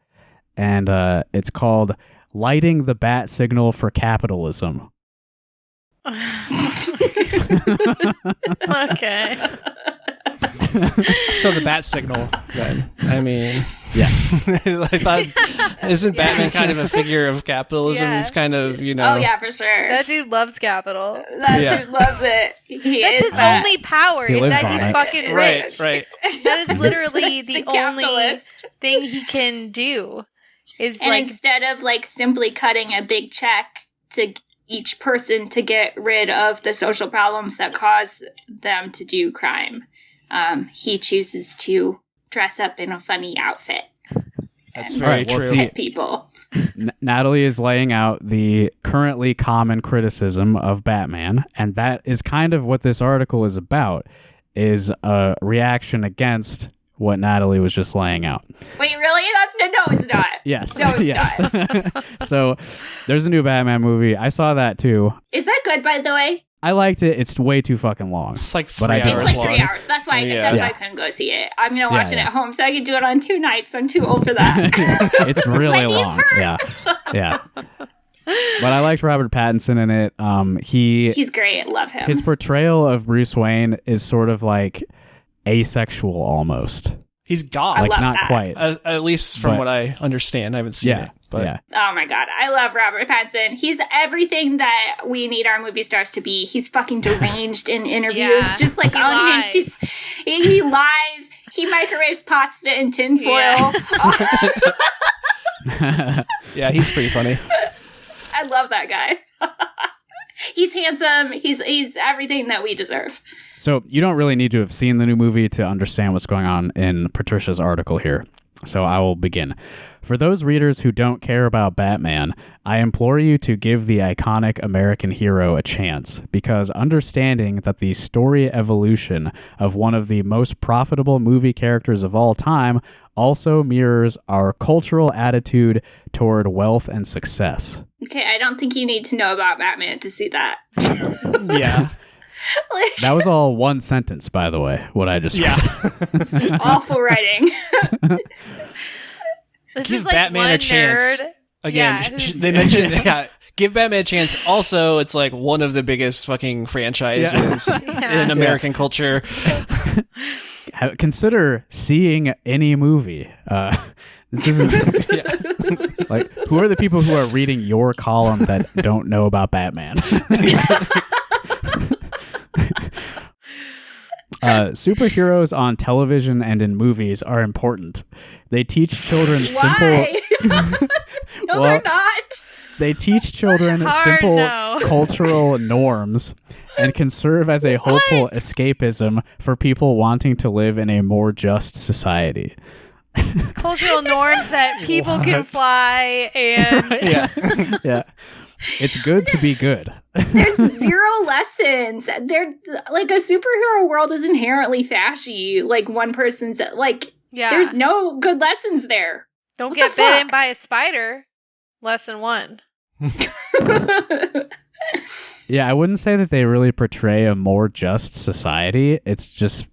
And it's called Lighting the Bat Signal for Capitalism. Okay. So the bat signal, then. I mean, Yeah. I thought, isn't Batman kind of a figure of capitalism? Yeah. He's kind of, you know. Oh, yeah, for sure. That dude loves capital. That dude loves it. That's his only power, He is lives that on he's it. fucking Right, rich. right. That is literally He's the a only capitalist. thing he can do. Is And like, instead of like simply cutting a big check to each person to get rid of the social problems that cause them to do crime, he chooses to dress up in a funny outfit. That's and very Right, well, true. see- hit people. Natalie is laying out the currently common criticism of Batman, and that is kind of what this article is about, is a reaction against what Natalie was just laying out. Wait, really? No, it's not. Yes. No, it's yes. So there's a new Batman movie. I saw that too. Is that good, by the way? I liked it. It's way too fucking long. It's like But I 3 do hours It's like long. 3 hours. That's why. Yeah. That's Yeah. why I couldn't go see it. I'm gonna watch it Yeah. at home, so I can do it on 2 nights. I'm too old for that. It's really My knees long. hurt. Yeah. Yeah. But I liked Robert Pattinson in it. He's great. Love him. His portrayal of Bruce Wayne is sort of like asexual almost. He's goth. I Like love not that. quite. At least from But- what I understand. I haven't seen Yeah. it. But Yeah. Oh my god, I love Robert Pattinson. He's everything that we need our movie stars to be. He's fucking deranged in interviews, Yeah. just like He unhinged. lies. He lies. He microwaves pasta in tinfoil. Yeah. yeah, he's pretty funny. I love that guy. He's handsome. He's everything that we deserve. So you don't really need to have seen the new movie to understand what's going on in Patricia's article here. So I will begin. For those readers who don't care about Batman, I implore you to give the iconic American hero a chance, because understanding that the story evolution of one of the most profitable movie characters of all time also mirrors our cultural attitude toward wealth and success. Okay, I don't think you need to know about Batman to see that. Yeah. That was all one sentence, by the way, what I just Yeah. read. Awful writing. this Give is like Batman one a chance. nerd. Again, Yeah, who's- they mentioned, give Batman a chance. Also, it's like one of the biggest fucking franchises in American culture. Consider seeing any movie. This isn't like, who are the people who are reading your column that don't know about Batman? Superheroes on television and in movies are important. They teach children simple. Why? No, Well, they're not. They teach children Hard simple no. cultural norms and can serve as a hopeful escapism for people wanting to live in a more just society. Cultural norms that people can What? fly and Yeah. Yeah. It's good to be good. There's 0 lessons. They're like, a superhero world is inherently fashy. Like, one person's like, yeah. there's no good lessons there. Don't What get the bitten fuck? by a spider. Lesson 1. Yeah, I wouldn't say that they really portray a more just society. It's just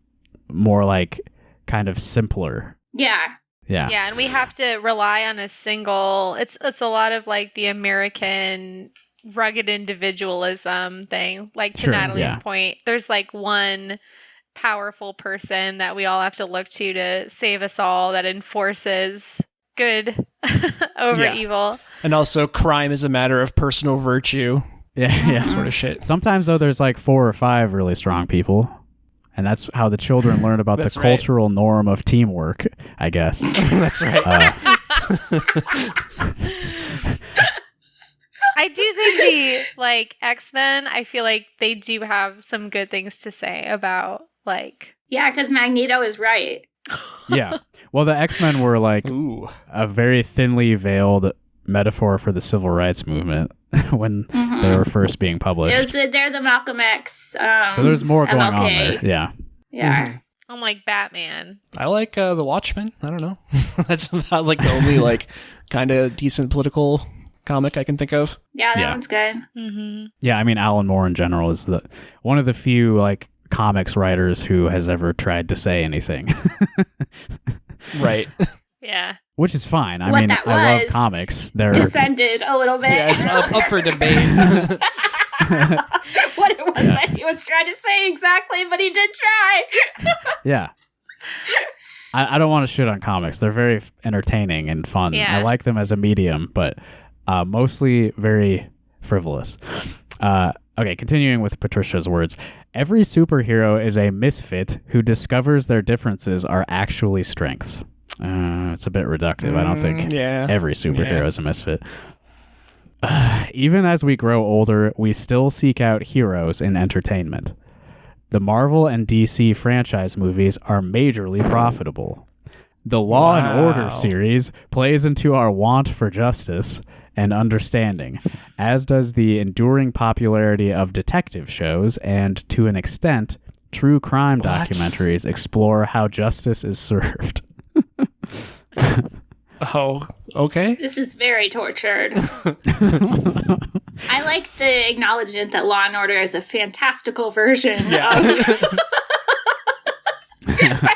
more like kind of simpler. Yeah. Yeah. Yeah, and we have to rely on a single. It's a lot of like the American rugged individualism thing. Like to Sure, Natalie's yeah. point, there's like one powerful person that we all have to look to save us all, that enforces good over Yeah. evil. And also, crime is a matter of personal virtue, Yeah. sort of shit. Sometimes, though, there's like 4 or 5 really strong people. And that's how the children learn about the That's right. cultural norm of teamwork, I guess. That's right. I do think the like X-Men, I feel like they do have some good things to say about like Yeah, because Magneto is right. Yeah. Well, the X-Men were like Ooh. a very thinly veiled metaphor for the civil rights movement when they were first being published. They're the Malcolm X. So there's more going on MLK. there. Yeah. Yeah. I'm like Batman. I like The Watchmen. I don't know. That's about like the only like kind of decent political comic I can think of. Yeah, that Yeah. one's good. Mm-hmm. Yeah, I mean, Alan Moore in general is one of the few like comics writers who has ever tried to say anything. Right. Yeah. Which is fine. I What mean, that I love was comics. They're Descended a little bit. Yeah, it's up for debate. What it was that he was trying to say exactly, but he did try. yeah. I don't want to shit on comics. They're very entertaining and fun. Yeah. I like them as a medium, but mostly very frivolous. Okay, continuing with Patricia's words. Every superhero is a misfit who discovers their differences are actually strengths. It's a bit reductive. I don't think yeah. every superhero Yeah. is a misfit. Even as we grow older, we still seek out heroes in entertainment. The Marvel and DC franchise movies are majorly profitable. The Law and Order Wow. series plays into our want for justice and understanding, as does the enduring popularity of detective shows, and to an extent, true crime documentaries explore how justice is served. Oh, okay. This is very tortured. I like the acknowledgement that Law and Order is a fantastical version of our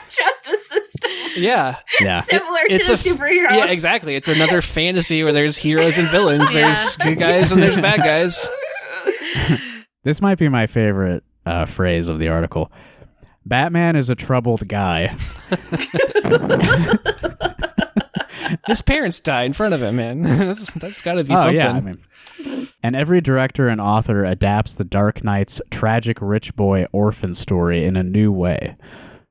justice system. Yeah. Yeah. Similar to It's the a superheroes. Yeah, exactly. It's another fantasy where there's heroes and villains. Yeah. There's good guys and there's bad guys. This might be my favorite phrase of the article. Batman is a troubled guy. His parents die in front of him, man. That's got to be something. Yeah, I mean, and every director and author adapts the Dark Knight's tragic rich boy orphan story in a new way.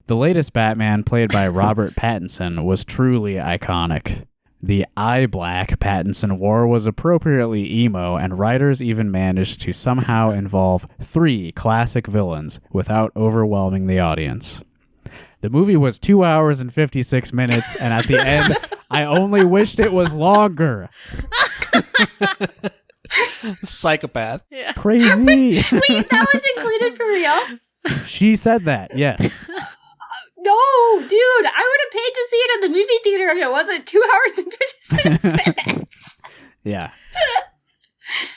The latest Batman, played by Robert Pattinson, was truly iconic. The eye black Pattinson wore was appropriately emo, and writers even managed to somehow involve 3 classic villains without overwhelming the audience. The movie was 2 hours and 56 minutes, and at the end, I only wished it was longer. Psychopath. Yeah. Crazy. Wait, that was included for real? She said that, yes. No, dude, I would have paid to see it in the movie theater if it wasn't 2 hours and 56 minutes. Yeah.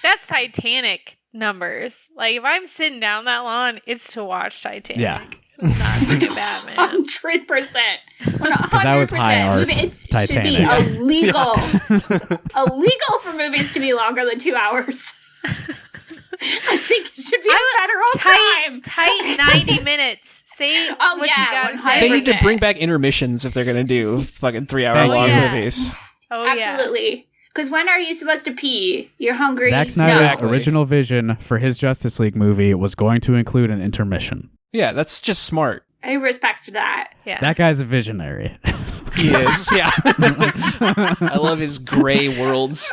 That's Titanic numbers. Like if I'm sitting down that long, it's to watch Titanic. Yeah. Not to get Batman. 100%. 100%. that was high art It should be Titanic. illegal for movies to be longer than 2 hours. I think it should be a federal crime. Tight 90 minutes. Say Oh, what yeah, you gotta 100%. say. They need to bring back intermissions if they're going to do fucking 3-hour long yeah. movies. Oh, yeah. Absolutely. Because when are you supposed to pee? You're hungry. Zack Snyder's Exactly. original vision for his Justice League movie was going to include an intermission. Yeah, that's just smart. I respect that. Yeah. That guy's a visionary. He is, yeah. I love his gray worlds.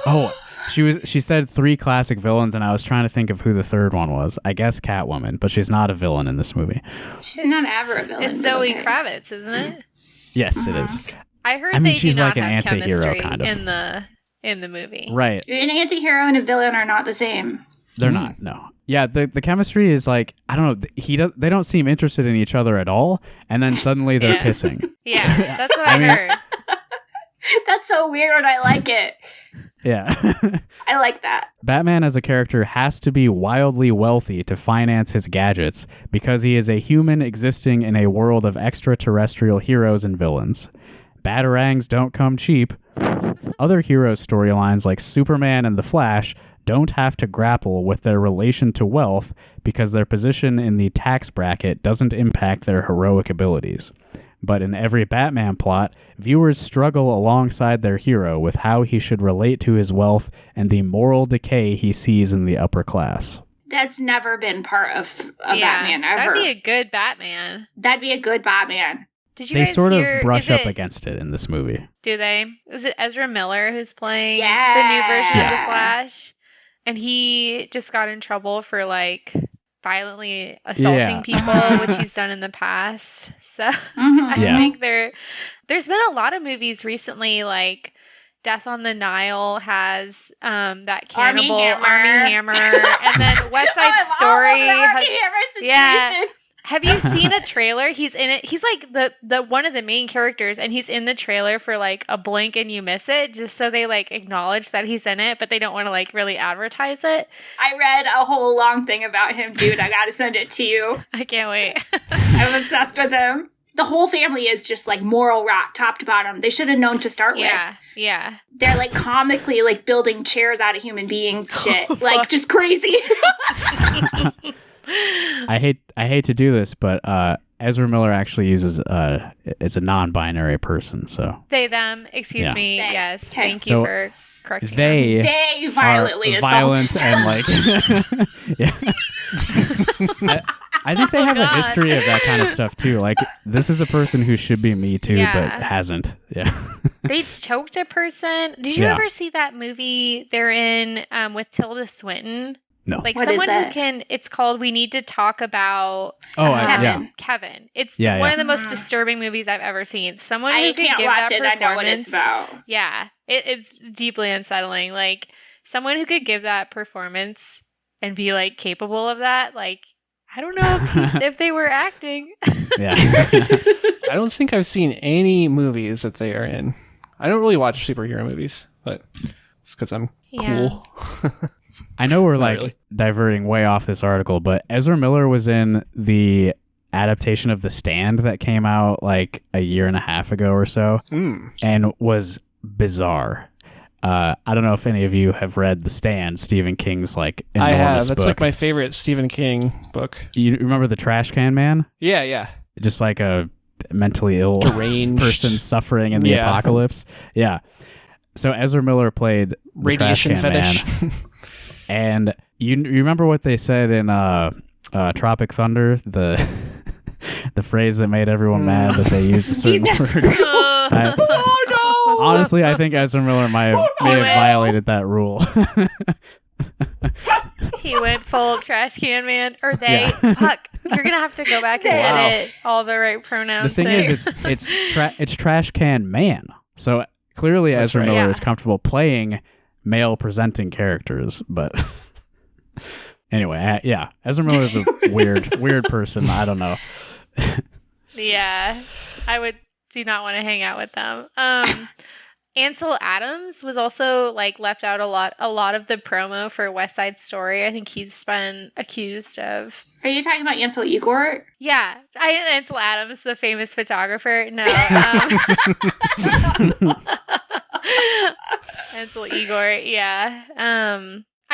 Oh, she said 3 classic villains, and I was trying to think of who the third one was. I guess Catwoman, but she's not a villain in this movie. She's not ever a villain. It's but Zoe okay. Kravitz, isn't it? Yes, it is. I heard I mean, they she's do not like an have anti-hero, chemistry kind of. in the movie. Right. An anti-hero and a villain are not the same. They're not. No. Yeah, the chemistry is like, I don't know, they don't seem interested in each other at all, and then suddenly they're Yeah. kissing. Yeah, that's what I I mean- heard. That's so weird. I like it. Yeah. I like that. Batman as a character has to be wildly wealthy to finance his gadgets because he is a human existing in a world of extraterrestrial heroes and villains. Batarangs don't come cheap. Other heroes' storylines like Superman and The Flash don't have to grapple with their relation to wealth because their position in the tax bracket doesn't impact their heroic abilities. But in every Batman plot, viewers struggle alongside their hero with how he should relate to his wealth and the moral decay he sees in the upper class. That's never been part of a Batman ever. That'd be a good Batman. That'd be a good Batman. Did you They guys sort hear, of brush is up it- against it in this movie. Do they? Was it Ezra Miller who's playing Yeah. the new version of Yeah. The Flash? And he just got in trouble for like violently assaulting people, which he's done in the past. So I Yeah. think there's been a lot of movies recently, like Death on the Nile has that cannibal Army Hammer, and then West Side Story has, yeah. Have you seen a trailer? He's in it. He's like the one of the main characters, and he's in the trailer for like a blink and you miss it, just so they like acknowledge that he's in it, but they don't want to like really advertise it. I read a whole long thing about him, dude. I gotta send it to you. I can't wait. I'm obsessed with him. The whole family is just like moral rot, top to bottom. They should have known to start with. Yeah. They're like comically like building chairs out of human being shit. Like just crazy. I hate to do this, but Ezra Miller actually uses is a non-binary person, so They, them, excuse Yeah. me. They. Yes. Okay. Thank you So for correcting us. They violently are violent assaulted. and like yeah. I think they have a God. history of that kind of stuff too. Like this is a person who should be Me Too, Yeah. but hasn't. Yeah. They choked a person. Did you Yeah. ever see that movie they're in with Tilda Swinton? No. Like What is someone who it? can, it's called We Need to Talk About Kevin. Yeah. Kevin. It's Yeah, one yeah. of the most disturbing movies I've ever seen. Someone who I could can't give watch that it. I know what it's performance. about. Yeah, it's deeply unsettling. Like someone who could give that performance and be like capable of that. Like I don't know if they were acting. Yeah. I don't think I've seen any movies that they are in. I don't really watch superhero movies, but it's because I'm cool. I know we're like really. diverting way off this article, but Ezra Miller was in the adaptation of The Stand that came out like a year and a half ago or so and was bizarre. I don't know if any of you have read The Stand, Stephen King's like enormous I have. That's book. like my favorite Stephen King book. You remember the Trash Can Man? Yeah. Just like a mentally ill Deranged person suffering in the apocalypse. Yeah. So Ezra Miller played the Radiation Trash Can fetish. Man. And you remember what they said in Tropic Thunder, the the phrase that made everyone mad that they used a certain word. Oh no! Honestly, I think Ezra Miller may have violated that rule. He went full trash can man, or they. Fuck, you're gonna have to go back and Wow. edit all the right pronouns. The thing there. is, it's Trash Can Man. So clearly, That's Ezra right. Miller Yeah. is comfortable playing male presenting characters, but anyway, yeah, Ezra Miller is a weird person. I don't know. Yeah, I do not want to hang out with them. Ansel Adams was also like left out a lot of the promo for West Side Story. I think he's been accused of. Are you talking about Ansel Igor? Yeah, Ansel Adams, the famous photographer. No, Ansel Igor. Yeah.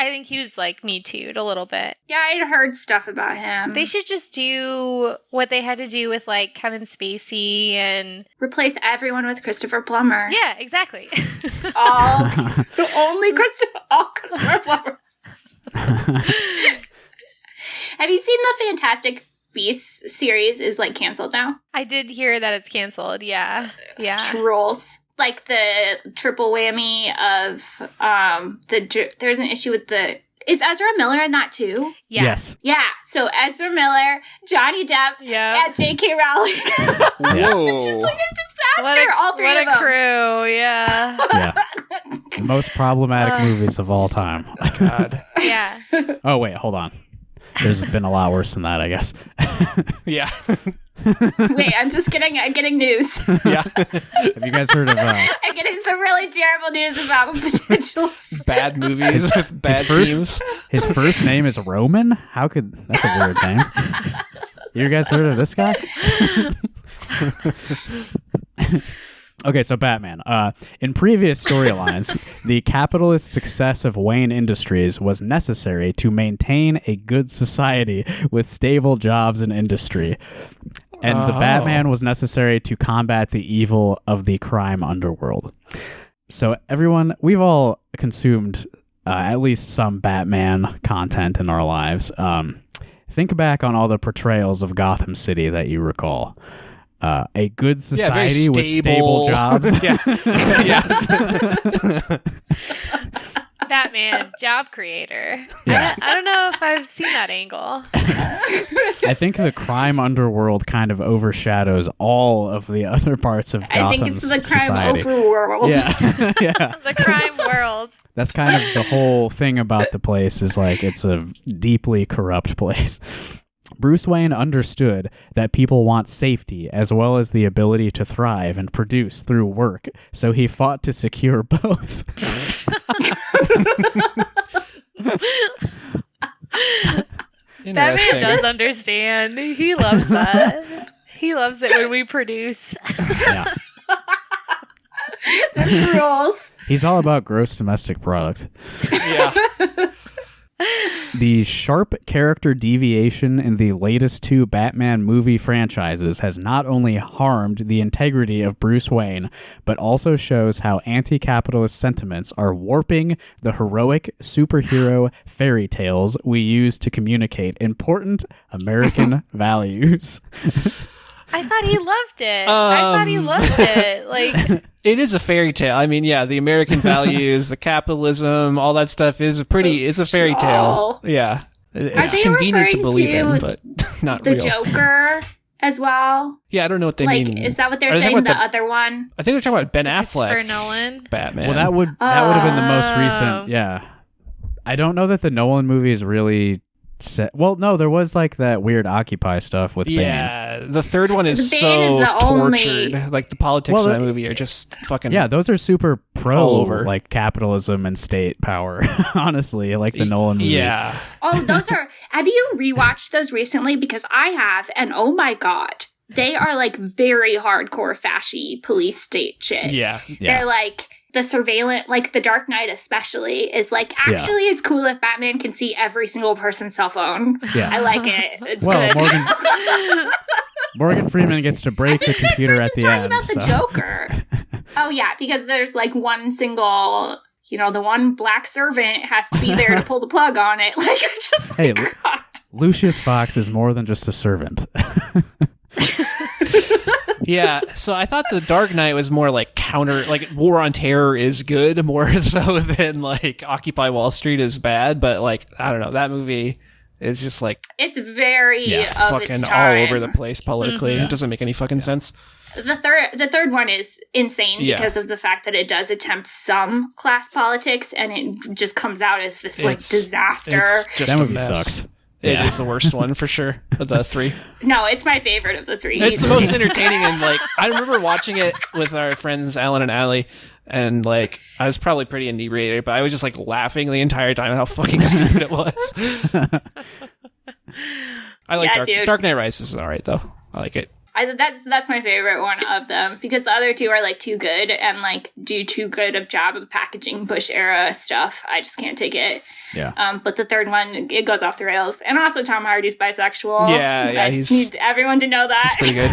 I think he was like Me Too'd a little bit. Yeah, I'd heard stuff about him. They should just do what they had to do with like Kevin Spacey and replace everyone with Christopher Plummer. yeah, exactly. All Christopher Plummer. Have you seen the Fantastic Beasts series is like canceled now? I did hear that it's canceled. Yeah. Rules. Like the triple whammy of there's an issue with is Ezra Miller in that too? Yeah. Yes. Yeah. So Ezra Miller, Johnny Depp, Yeah. and J.K. Rowling. Whoa. It's just like a disaster. All three what of a them. crew. Yeah. Yeah. The most problematic movies of all time. God. Yeah. Oh wait, hold on. There's been a lot worse than that, I guess. Yeah. Wait, I'm getting news. Yeah. Have you guys heard of I'm getting some really terrible news about potential Bad movies with bad themes. his first name is Roman? That's a weird name. You guys heard of this guy? Okay, so Batman. In previous storylines, the capitalist success of Wayne Industries was necessary to maintain a good society with stable jobs and industry. And the Batman was necessary to combat the evil of the crime underworld. So everyone, we've all consumed at least some Batman content in our lives. Think back on all the portrayals of Gotham City that you recall. A good society with stable jobs. Batman, job creator. Yeah. I don't know if I've seen that angle. I think the crime underworld kind of overshadows all of the other parts of Gotham's I think it's the crime society. overworld. Yeah. Yeah. The crime world. That's kind of the whole thing about the place is like it's a deeply corrupt place. Bruce Wayne understood that people want safety as well as the ability to thrive and produce through work, so he fought to secure both. Batman does understand. He loves that. He loves it when we produce. Yeah. That's rules. He's all about gross domestic product. Yeah. The sharp character deviation in the latest two Batman movie franchises has not only harmed the integrity of Bruce Wayne, but also shows how anti-capitalist sentiments are warping the heroic superhero fairy tales we use to communicate important American values. I thought he loved it. I thought he loved it. Like, it is a fairy tale. I mean, yeah, the American values, the capitalism, all that stuff is it's a fairy tale. Yeah. It's they convenient to referring believe to in, but not The real. Joker as well. Yeah, I don't know what they Like, mean. is that what they're Are they saying? talking The about other one? I think they're talking about Ben Christopher Affleck. Nolan. Batman. Well, that would have been the most recent. Yeah. I don't know that the Nolan movies really well, no, there was like that weird Occupy stuff with Bane. Yeah, the third one is Bane so is the tortured. only- Like the politics in that movie are just fucking Yeah, those are super pro all over. like capitalism and state power. Honestly, like the Nolan movies. Yeah. Oh, those are. Have you rewatched those recently? Because I have, and oh my god, they are like very hardcore fashy police state shit. Yeah. They're like the surveillance, like the Dark Knight especially, is like actually it's cool if Batman can see every single person's cell phone. Yeah. I like it. It's Well, good. Morgan Freeman gets to break the computer at the talking end. about the so. Joker. Oh yeah, because there's like one single, the one black servant has to be there to pull the plug on it. Like it's just Hey, like, God. Lucius Fox is more than just a servant. Yeah, so I thought The Dark Knight was more like like War on Terror is good, more so than like Occupy Wall Street is bad, but like, I don't know, that movie is just like It's very of fucking its all time. over the place politically. It doesn't make any fucking sense. The third one is insane Yeah. because of the fact that it does attempt some class politics and it just comes out as this like disaster. It's just That a movie mess. sucks. It Yeah. is the worst one for sure of the three. No, it's my favorite of the three. It's the most entertaining, and like I remember watching it with our friends Alan and Allie, and like I was probably pretty inebriated, but I was just like laughing the entire time at how fucking stupid it was. I like Dark Knight Rises is alright though. I like it. That's my favorite one of them because the other two are like too good and like do too good of job of packaging Bush era stuff. I just can't take it. Yeah. But the third one, it goes off the rails. And also Tom Hardy's bisexual. Yeah, I just need everyone to know that. Pretty good.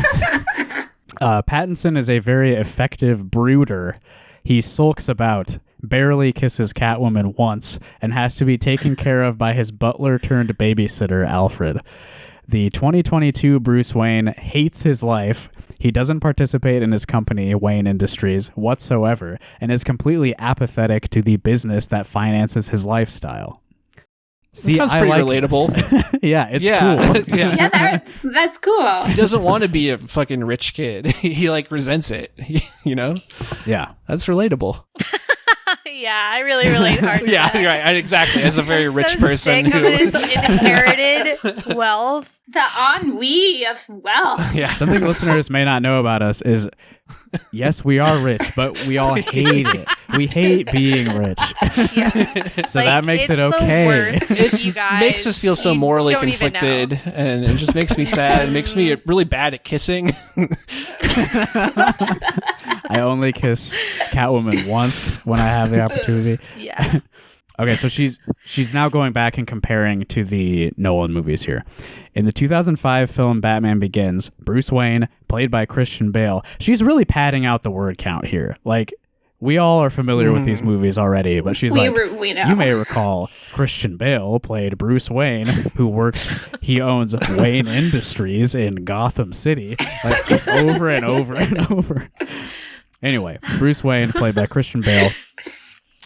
Pattinson is a very effective brooder. He sulks about, barely kisses Catwoman once, and has to be taken care of by his butler turned babysitter, Alfred. The 2022 Bruce Wayne hates his life. He doesn't participate in his company, Wayne Industries, whatsoever, and is completely apathetic to the business that finances his lifestyle. See, Sounds I pretty like relatable. this. Yeah, it's cool. yeah. Yeah, that's cool. He doesn't want to be a fucking rich kid. He like resents it. You know? Yeah. That's relatable. I really relate hard to Yeah, that. right. Exactly. As a very I'm rich so person sick of who. this inherited wealth. The ennui of wealth. Yeah. Something listeners may not know about us is, yes, we are rich, but we all hate it. We hate being rich. Yeah. So that makes it's it okay. The worst, It you guys. makes us feel so You morally don't even know. conflicted, and it just makes me sad. It makes me really bad at kissing. I only kiss Catwoman once when I have the opportunity. Yeah. Okay, so she's now going back and comparing to the Nolan movies here. In the 2005 film Batman Begins, Bruce Wayne, played by Christian Bale, she's really padding out the word count here. Like, we all are familiar with these movies already, but she's We know. you may recall Christian Bale played Bruce Wayne, he owns Wayne Industries in Gotham City, like over and over and over. Anyway, Bruce Wayne, played by Christian Bale,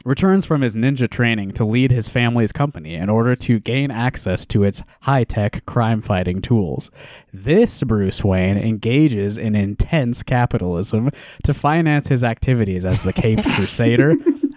returns from his ninja training to lead his family's company in order to gain access to its high-tech crime-fighting tools. This Bruce Wayne engages in intense capitalism to finance his activities as the Caped Crusader,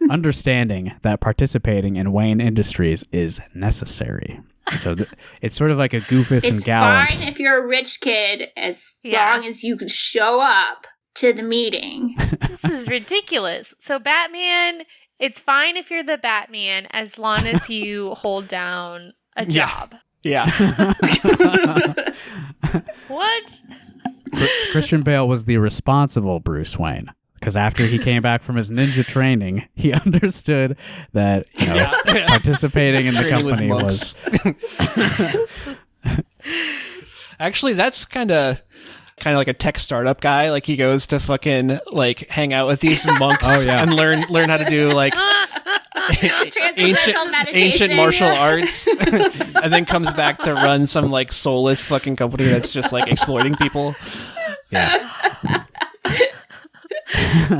understanding that participating in Wayne Industries is necessary. So it's sort of like a Goofus and It's Gallant. fine if you're a rich kid as Yeah. long as you show up to the meeting. This is ridiculous. So Batman, it's fine if you're the Batman as long as you hold down a Yeah. job. Yeah. What? Christian Bale was the responsible Bruce Wayne. Because after he came back from his ninja training, he understood that participating in the Training with company monks. was Actually, that's kind of like a tech startup guy. Like, he goes to fucking like hang out with these monks and learn how to do like Transcendental meditation. ancient martial arts, and then comes back to run some like soulless fucking company that's just like exploiting people. yeah.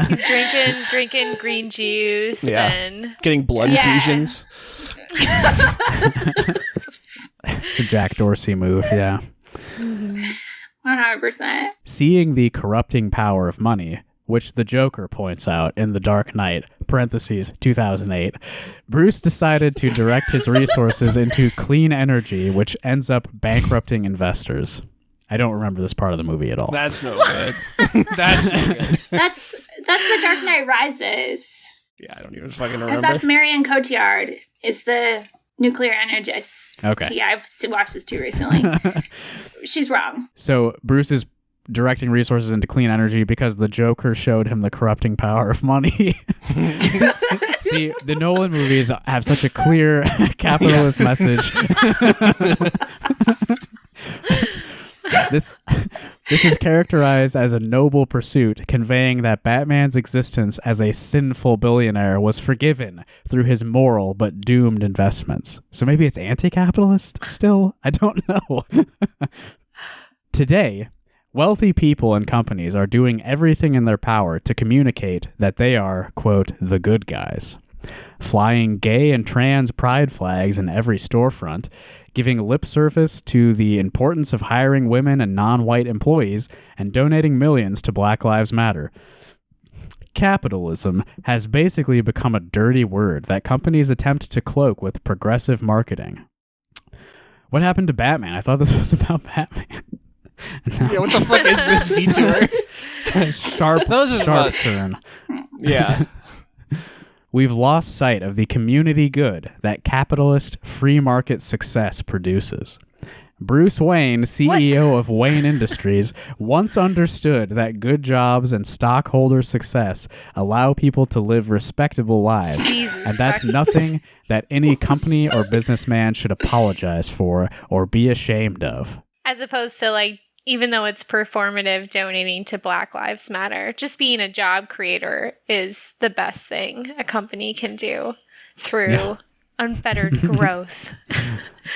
He's drinking green juice and Getting blood infusions. It's a Jack Dorsey move, yeah. 100%. Seeing the corrupting power of money, which the Joker points out in The Dark Knight, parentheses, 2008, Bruce decided to direct his resources into clean energy, which ends up bankrupting investors. I don't remember this part of the movie at all. That's no good. That's no good. That's The Dark Knight Rises. Yeah, I don't even fucking Because remember. that's Marianne Cotillard is the nuclear energist. Okay. So yeah, I've watched this too recently. She's wrong. So Bruce is directing resources into clean energy because the Joker showed him the corrupting power of money. See, the Nolan movies have such a clear capitalist message. This is characterized as a noble pursuit, conveying that Batman's existence as a sinful billionaire was forgiven through his moral but doomed investments. So maybe it's anti-capitalist still? I don't know. Today, wealthy people and companies are doing everything in their power to communicate that they are, quote, the good guys. Flying gay and trans pride flags in every storefront, giving lip service to the importance of hiring women and non-white employees, and donating millions to Black Lives Matter. Capitalism has basically become a dirty word that companies attempt to cloak with progressive marketing. What happened to Batman? I thought this was about Batman. Yeah, what the fuck is this detour? Sharp about- turn. Yeah. We've lost sight of the community good that capitalist free market success produces. Bruce Wayne, CEO of Wayne Industries, once understood that good jobs and stockholder success allow people to live respectable lives. Jesus And that's nothing that any company or businessman should apologize for or be ashamed of. as opposed to like, even though it's performative, donating to Black Lives Matter, just being a job creator is the best thing a company can do through unfettered growth.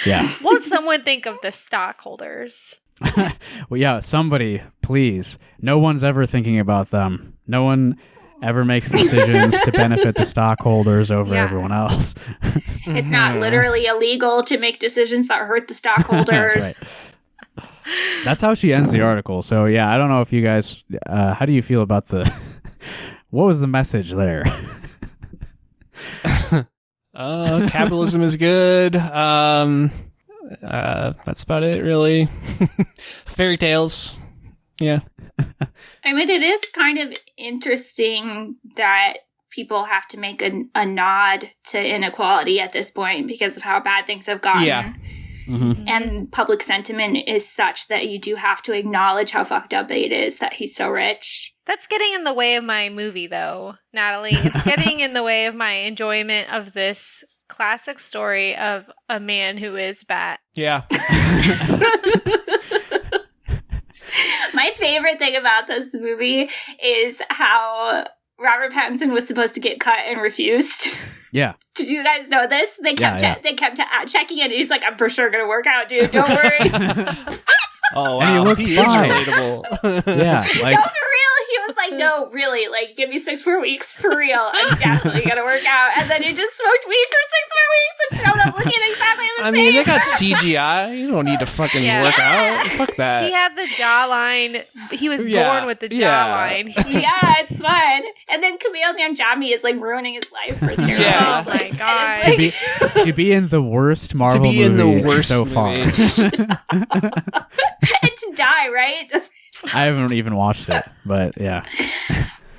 Yeah. Won't someone think of the stockholders? Well, yeah, somebody, please. No one's ever thinking about them. No one ever makes decisions to benefit the stockholders over everyone else. It's not literally illegal to make decisions that hurt the stockholders. Right. That's how she ends the article. So, yeah, I don't know if you guys, how do you feel about the, what was the message there? Capitalism is good. That's about it, really. Fairy tales. Yeah. I mean, it is kind of interesting that people have to make a nod to inequality at this point because of how bad things have gotten. Yeah. Mm-hmm. And public sentiment is such that you do have to acknowledge how fucked up it is that he's so rich. That's getting in the way of my movie, though, Natalie. It's getting in the way of my enjoyment of this classic story of a man who is Bat. Yeah. My favorite thing about this movie is how Robert Pattinson was supposed to get cut and refused. Yeah. Did you guys know this? They kept checking in. He's like, "I'm for sure gonna work out, dude. Don't worry." Oh, wow. And he looks fine. Relatable. Yeah. Like, No, for real. He was like, "No, really. Like, give me 6 more weeks for real. I'm definitely gonna work out." And then he just smoked weed for 6 more weeks and showed up looking exactly the same. I mean, they got CGI. You don't need to fucking work out. Fuck that. He had the jawline. He was born with the jawline. Yeah, it's fun. And then Camille Nanjiani is like ruining his life for steroids. Yeah. Oh my god. to be in the worst Marvel movie in the worst so movie. far. And to die, right? I haven't even watched it, but yeah.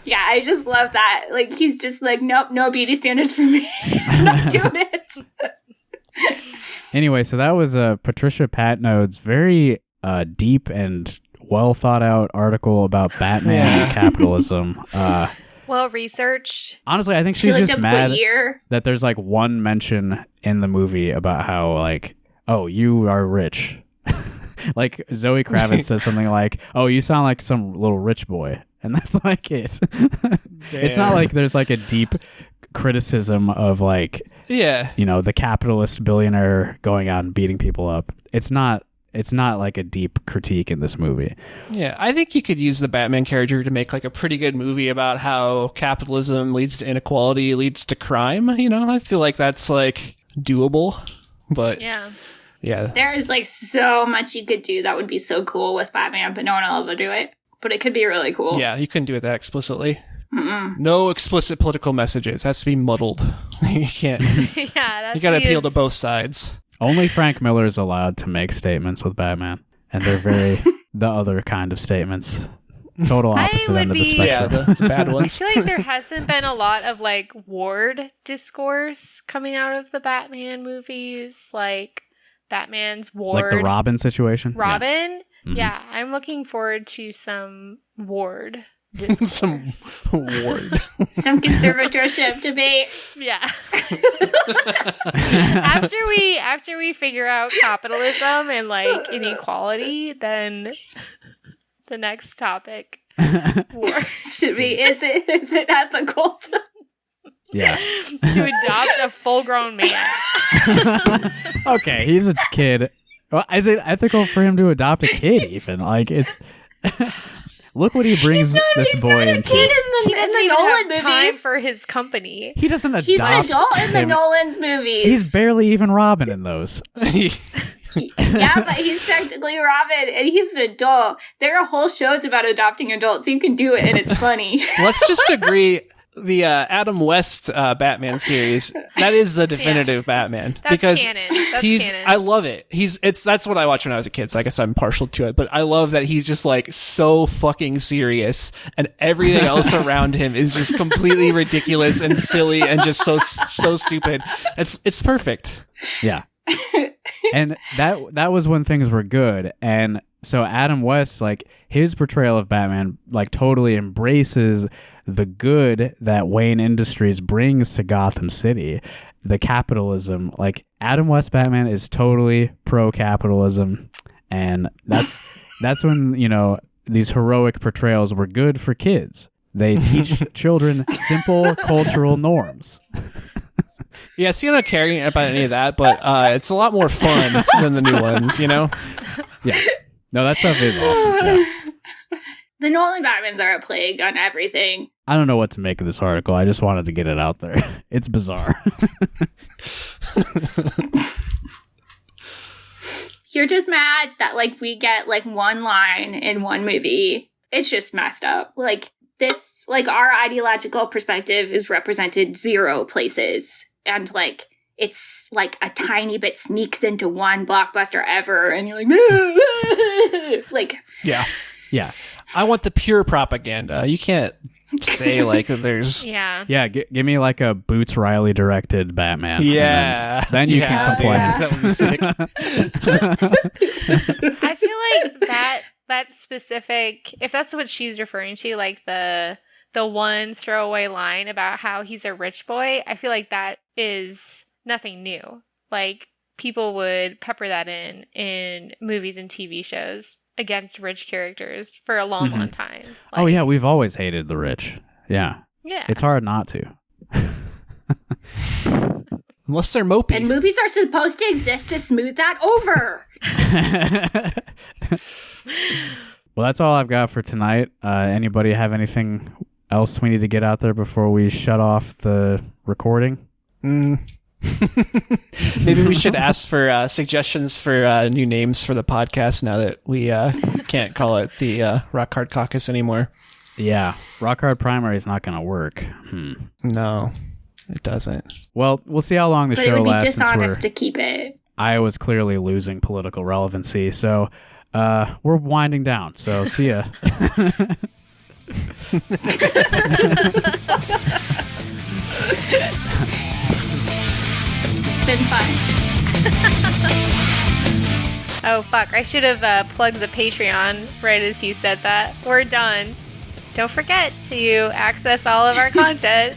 Yeah, I just love that. Like, he's just like, nope, no beauty standards for me. I'm not doing it. Anyway, so that was Patricia Patnode's very deep and well thought out article about Batman and capitalism. Well researched. Honestly, I think She she's looked just up mad what year. that there's like one mention in the movie about how like, oh, you are rich. Like Zoe Kravitz says something like, "Oh, you sound like some little rich boy," and that's like it. It's not like there's like a deep criticism of like, you know, the capitalist billionaire going out and beating people up. It's not like a deep critique in this movie. Yeah, I think you could use the Batman character to make like a pretty good movie about how capitalism leads to inequality, leads to crime. You know, I feel like that's like doable, but Yeah. There is like so much you could do that would be so cool with Batman, but no one will ever do it. But it could be really cool. Yeah, you couldn't do it that explicitly. No explicit political messages. It has to be muddled. You can't. Yeah, that's You got to appeal to both sides. Only Frank Miller is allowed to make statements with Batman, and they're very the other kind of statements. Total opposite would end of the be- spectrum. Yeah, the bad I ones. feel like there hasn't been a lot of like ward discourse coming out of the Batman movies, like Batman's ward. Like the Robin situation. Yeah. Robin? Mhm. Yeah, I'm looking forward to some ward discourse. Some ward. Some conservatorship debate. Yeah. after we figure out capitalism and like inequality, then the next topic. War. Should be, is it ethical to Yeah. To adopt a full-grown man. Okay, he's a kid. Well, is it ethical for him to adopt a kid? Even like it's. Look what he brings this boy a into. kid He in doesn't the even Nolan have time movies. for his company. He doesn't adopt. He's an adult in the him. Nolan's movies. He's barely even Robin in those. Yeah, but he's technically Robin, and he's an adult. There are whole shows about adopting adults. You can do it, and it's funny. Let's just agree. The Adam West Batman series, that is the definitive Batman. That's because canon. That's canon. I love it. That's what I watched when I was a kid, so I guess I'm partial to it. But I love that he's just like so fucking serious, and everything else around him is just completely ridiculous and silly and just so stupid. It's perfect. Yeah. And that was when things were good. And so Adam West, like his portrayal of Batman, like totally embraces the good that Wayne Industries brings to Gotham City, the capitalism. Like Adam West Batman is totally pro-capitalism, and that's when, you know, these heroic portrayals were good for kids. They teach children simple cultural norms. Yeah, see, I'm not caring about any of that, but it's a lot more fun than the new ones, you know? Yeah. No, that stuff is awesome. Yeah. The Nolan Batmans are a plague on everything. I don't know what to make of this article. I just wanted to get it out there. It's bizarre. You're just mad that, like, we get, like, one line in one movie. It's just messed up. Like, this, like, our ideological perspective is represented 0 places. and like it's like a tiny bit sneaks into one blockbuster ever, and you're like, like, Yeah. I want the pure propaganda. You can't say like that there's Yeah. Yeah, give me like a Boots Riley directed Batman. Yeah. Then you can complain. Yeah. That would be sick. I feel like that specific, if that's what she's referring to, like the one throwaway line about how he's a rich boy, I feel like that is nothing new. Like people would pepper that in movies and TV shows against rich characters for a long, long time. Oh Like, yeah, we've always hated the rich. Yeah. yeah. It's hard not to. Unless they're mopey. and movies are supposed to exist to smooth that over. Well, that's all I've got for tonight. Anybody have anything else we need to get out there before we shut off the recording? Maybe we should ask for suggestions for new names for the podcast now that we can't call it the Rock Hard Caucus anymore. Yeah, Rock Hard Primary is not going to work. No, it doesn't. Well, we'll see how long the But show it would be lasts. dishonest to keep it. Iowa's clearly losing political relevancy, so we're winding down. So see ya. It's been fun. Oh, fuck. I should have plugged the Patreon right as you said that. We're done. Don't forget to access all of our content